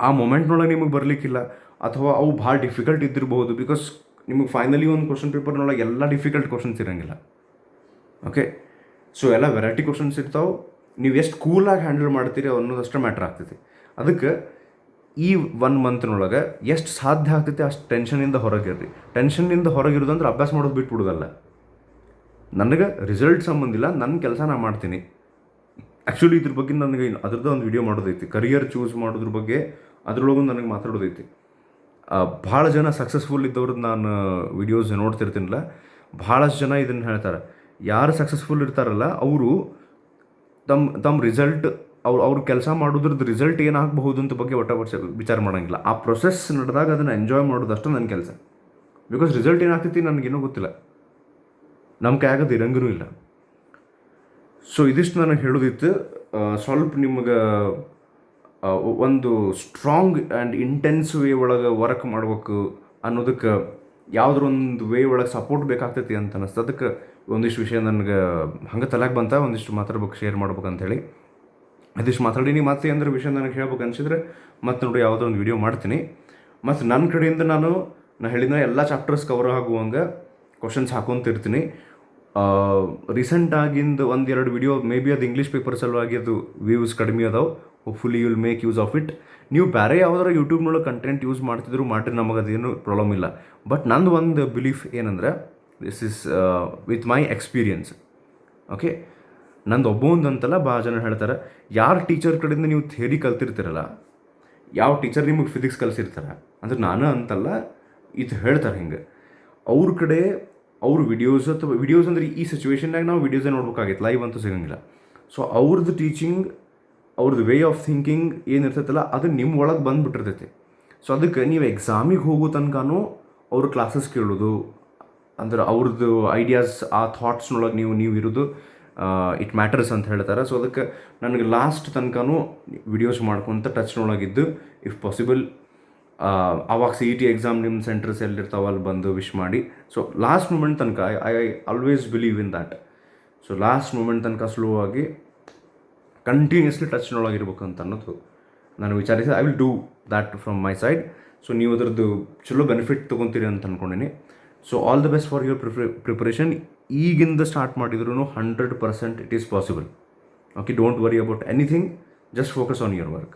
ಆ ಮೊಮೆಂಟ್ನೊಳಗೆ ನಿಮಗೆ ಬರಲಿಕ್ಕಿಲ್ಲ, ಅಥವಾ ಅವು ಭಾಳ ಡಿಫಿಕಲ್ಟ್ ಇದ್ದಿರಬಹುದು. ಬಿಕಾಸ್ ನಿಮಗೆ ಫೈನಲಿ ಒಂದು ಕ್ವಶನ್ ಪೇಪರ್ನೊಳಗೆ ಎಲ್ಲ ಡಿಫಿಕಲ್ಟ್ ಕ್ವಶನ್ಸ್ ಇರೋಂಗಿಲ್ಲ. ಓಕೆ, ಸೊ ಎಲ್ಲ ವೆರೈಟಿ ಕ್ವಶನ್ಸ್ ಇರ್ತಾವೆ. ನೀವು ಎಷ್ಟು ಕೂಲಾಗಿ ಹ್ಯಾಂಡಲ್ ಮಾಡ್ತೀರಿ ಅನ್ನೋದಷ್ಟು ಮ್ಯಾಟ್ರ್ ಆಗ್ತೈತಿ. ಅದಕ್ಕೆ ಈ 1 ಮಂತ್ನೊಳಗೆ ಎಷ್ಟು ಸಾಧ್ಯ ಆಗ್ತೈತಿ ಅಷ್ಟು ಟೆನ್ಷನಿಂದ ಹೊರಗಿರ್ರಿ. ಟೆನ್ಷನ್ನಿಂದ ಹೊರಗಿರೋದಂದ್ರೆ ಅಭ್ಯಾಸ ಮಾಡೋದು ಬಿಟ್ಬಿಡೋದಲ್ಲ. ನನಗೆ ರಿಸಲ್ಟ್ ಸಂಬಂಧಿಲ್ಲ, ನನ್ನ ಕೆಲಸ ನಾನು ಮಾಡ್ತೀನಿ. ಆ್ಯಕ್ಚುಲಿ ಇದ್ರ ಬಗ್ಗೆ ನನಗೆ ಅದ್ರದ್ದು ಒಂದು ವಿಡಿಯೋ ಮಾಡೋದೈತಿ, ಕರಿಯರ್ ಚೂಸ್ ಮಾಡೋದ್ರ ಬಗ್ಗೆ. ಅದ್ರೊಳಗೂ ನನಗೆ ಮಾತಾಡೋದೈತಿ. ಭಾಳ ಜನ ಸಕ್ಸಸ್ಫುಲ್ ಇದ್ದವ್ರದ್ದು ನಾನು ವಿಡಿಯೋಸ್ ನೋಡ್ತಿರ್ತೀನಿಲ್ಲ. ಭಾಳಷ್ಟು ಜನ ಇದನ್ನು ಹೇಳ್ತಾರೆ, ಯಾರು ಸಕ್ಸಸ್ಫುಲ್ ಇರ್ತಾರಲ್ಲ ಅವರು ತಮ್ಮ ರಿಸಲ್ಟ್ ಅವ್ರು ಕೆಲಸ ಮಾಡೋದ್ರದ್ದು ರಿಸಲ್ಟ್ ಏನಾಗಬಹುದು ಅಂತ ಬಗ್ಗೆ ವಿಚಾರ ಮಾಡೋಂಗಿಲ್ಲ. ಆ ಪ್ರೊಸೆಸ್ ನಡೆದಾಗ ಅದನ್ನು ಎಂಜಾಯ್ ಮಾಡೋದಷ್ಟು ನನ್ನ ಕೆಲಸ. ಬಿಕಾಸ್ ರಿಸಲ್ಟ್ ಏನಾಗ್ತೈತಿ ನನಗೇನೂ ಗೊತ್ತಿಲ್ಲ, ನಮ್ಮ ಕೈಯಾಗದು ಇರಂಗೂ ಇಲ್ಲ. ಸೊ ಇದಿಷ್ಟು ನನಗೆ ಹೇಳೋದಿತ್ತು. ಸ್ವಲ್ಪ ನಿಮಗೆ ಒಂದು ಸ್ಟ್ರಾಂಗ್ ಆ್ಯಂಡ್ ಇಂಟೆನ್ಸ್ ವೇ ಒಳಗೆ ವರ್ಕ್ ಮಾಡ್ಬೇಕು ಅನ್ನೋದಕ್ಕೆ ಯಾವುದ್ರ ಒಂದು ವೇ ಒಳಗೆ ಸಪೋರ್ಟ್ ಬೇಕಾಗ್ತೈತಿ ಅಂತ ಅನ್ನಿಸ್ತು. ಅದಕ್ಕೆ ಒಂದಿಷ್ಟು ವಿಷಯ ನನಗೆ ಹಂಗೆ ತಲೆಗೆ ಬಂತ, ಒಂದಿಷ್ಟು ಮಾತಾಡ್ಬೇಕು, ಶೇರ್ ಮಾಡ್ಬೇಕು ಅಂಥೇಳಿ ಅದಿಷ್ಟು ಮಾತಾಡೀನಿ. ಮತ್ತೆ ಅಂದ್ರೆ ವಿಷಯ ನನಗೆ ಹೇಳ್ಬೇಕು ಅನಿಸಿದ್ರೆ ಮತ್ತೆ ನೋಡಿ ಯಾವುದೋ ಒಂದು ವಿಡಿಯೋ ಮಾಡ್ತೀನಿ. ಮತ್ತು ನನ್ನ ಕಡೆಯಿಂದ ನಾನು ಹೇಳಿದ ಎಲ್ಲ ಚಾಪ್ಟರ್ಸ್ ಕವರ್ ಆಗುವಂಗೆ ಕ್ವಶನ್ಸ್ ಹಾಕೊತಿರ್ತೀನಿ. ರೀಸೆಂಟಾಗಿಂದು 1-2 ವಿಡಿಯೋ ಮೇ ಬಿ ಅದು ಇಂಗ್ಲೀಷ್ ಪೇಪರ್ ಸಲುವಾಗಿ ಅದು ವ್ಯೂಸ್ ಕಡಿಮೆ ಅದಾವೆ. Hopefully you will make use of it. ನೀವು ಬೇರೆ ಯಾವ್ದಾರ ಯೂಟ್ಯೂಬ್ನೊಳಗೆ ಕಂಟೆಂಟ್ ಯೂಸ್ ಮಾಡ್ತಿದ್ರು ಮಾಡಿರಿ, ನಮಗೆ ಅದೇನು ಪ್ರಾಬ್ಲಮ್ ಇಲ್ಲ. ಬಟ್ ನಂದು ಒಂದು ಬಿಲೀಫ್ ಏನಂದ್ರೆ, this is with my experience. Okay, ನಂದು ಒಬ್ಬೊಂದಂತಲ್ಲ, ಭಾಳ ಜನ ಹೇಳ್ತಾರೆ, ಯಾರು ಟೀಚರ್ ಕಡೆಯಿಂದ ನೀವು ಥಿಯರಿ ಕಲ್ತಿರ್ತೀರಲ್ಲ, ಯಾವ ಟೀಚರ್ ನಿಮಗೆ ಫಿಸಿಕ್ಸ್ ಕಲಿಸಿರ್ತಾರೆ ಅಂದ್ರೆ ನಾನು ಅಂತಲ್ಲ, ಇದು ಹೇಳ್ತಾರೆ ಹಿಂಗೆ. ಅವ್ರ ಕಡೆ ಅವ್ರ ವಿಡಿಯೋಸ್ ಅಥವಾ ವಿಡಿಯೋಸ್ ಅಂದರೆ ಈ ಸಿಚುವೇಶನ್ನಾಗ ನಾವು ವಿಡಿಯೋಸೇ ನೋಡ್ಬೇಕಾಗಿತ್ತು, ಲೈವ್ ಅಂತೂ ಸಿಗೋಂಗಿಲ್ಲ. ಸೊ ಅವ್ರದ್ದು ಟೀಚಿಂಗ್, ಅವ್ರದ್ದು ವೇ ಆಫ್ ಥಿಂಕಿಂಗ್ ಏನಿರ್ತೈತಲ್ಲ ಅದು ನಿಮ್ಮ ಒಳಗೆ ಬಂದುಬಿಟ್ಟಿರ್ತೈತಿ. ಸೊ ಅದಕ್ಕೆ ನೀವು ಎಕ್ಸಾಮಿಗೆ ಹೋಗೋ ತನಕನೂ ಅವ್ರ ಕ್ಲಾಸಸ್ ಕೇಳೋದು, ಅಂದ್ರೆ ಅವ್ರದ್ದು ಐಡಿಯಾಸ್, ಆ ಥಾಟ್ಸ್ನೊಳಗೆ ನೀವು ಇರೋದು ಇಟ್ ಮ್ಯಾಟರ್ಸ್ ಅಂತ ಹೇಳ್ತಾರೆ. ಸೊ ಅದಕ್ಕೆ ನನಗೆ ಲಾಸ್ಟ್ ತನಕನೂ ವಿಡಿಯೋಸ್ ಮಾಡ್ಕೊತ ಟಚ್ನೊಳಗಿದ್ದು, ಇಫ್ ಪಾಸಿಬಲ್ ಆವಾಗ CET ಎಕ್ಸಾಮ್ ನಿಮ್ಮ ಸೆಂಟರ್ಸ್ ಎಲ್ಲಿರ್ತಾವೆ ಅಲ್ಲಿ ಬಂದು ವಿಶ್ ಮಾಡಿ. ಸೊ ಲಾಸ್ಟ್ ಮೂಮೆಂಟ್ ತನಕ I always believe in that. So last moment ತನಕ ಸ್ಲೋ ಆಗಿ ಕಂಟಿನ್ಯೂಸ್ಲಿ ಟಚ್ನೊಳಗಿರ್ಬೇಕು ಅಂತ ಅನ್ನೋದು ನಾನು ವಿಚಾರಿಸಿ, I will do that from my side. So ನೀವು ಅದರದ್ದು ಚಲೋ ಬೆನಿಫಿಟ್ ತೊಗೊತೀರಿ ಅಂತ ಅಂದ್ಕೊಂಡಿನಿ. So all the best for your preparation. ಈಗಿಂದ ಸ್ಟಾರ್ಟ್ ಮಾಡಿದ್ರೂ 100% it is possible. Okay, don't worry about anything, just focus on your work.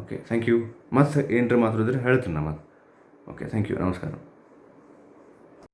Okay, thank you. ಮತ್ತು ಏನರ ಮಾತಾಡಿದ್ರೆ ಹೇಳ್ತೀನಿ ನಾ ಮತ್ತೆ. ಓಕೆ, ಥ್ಯಾಂಕ್ ಯು, ನಮಸ್ಕಾರ.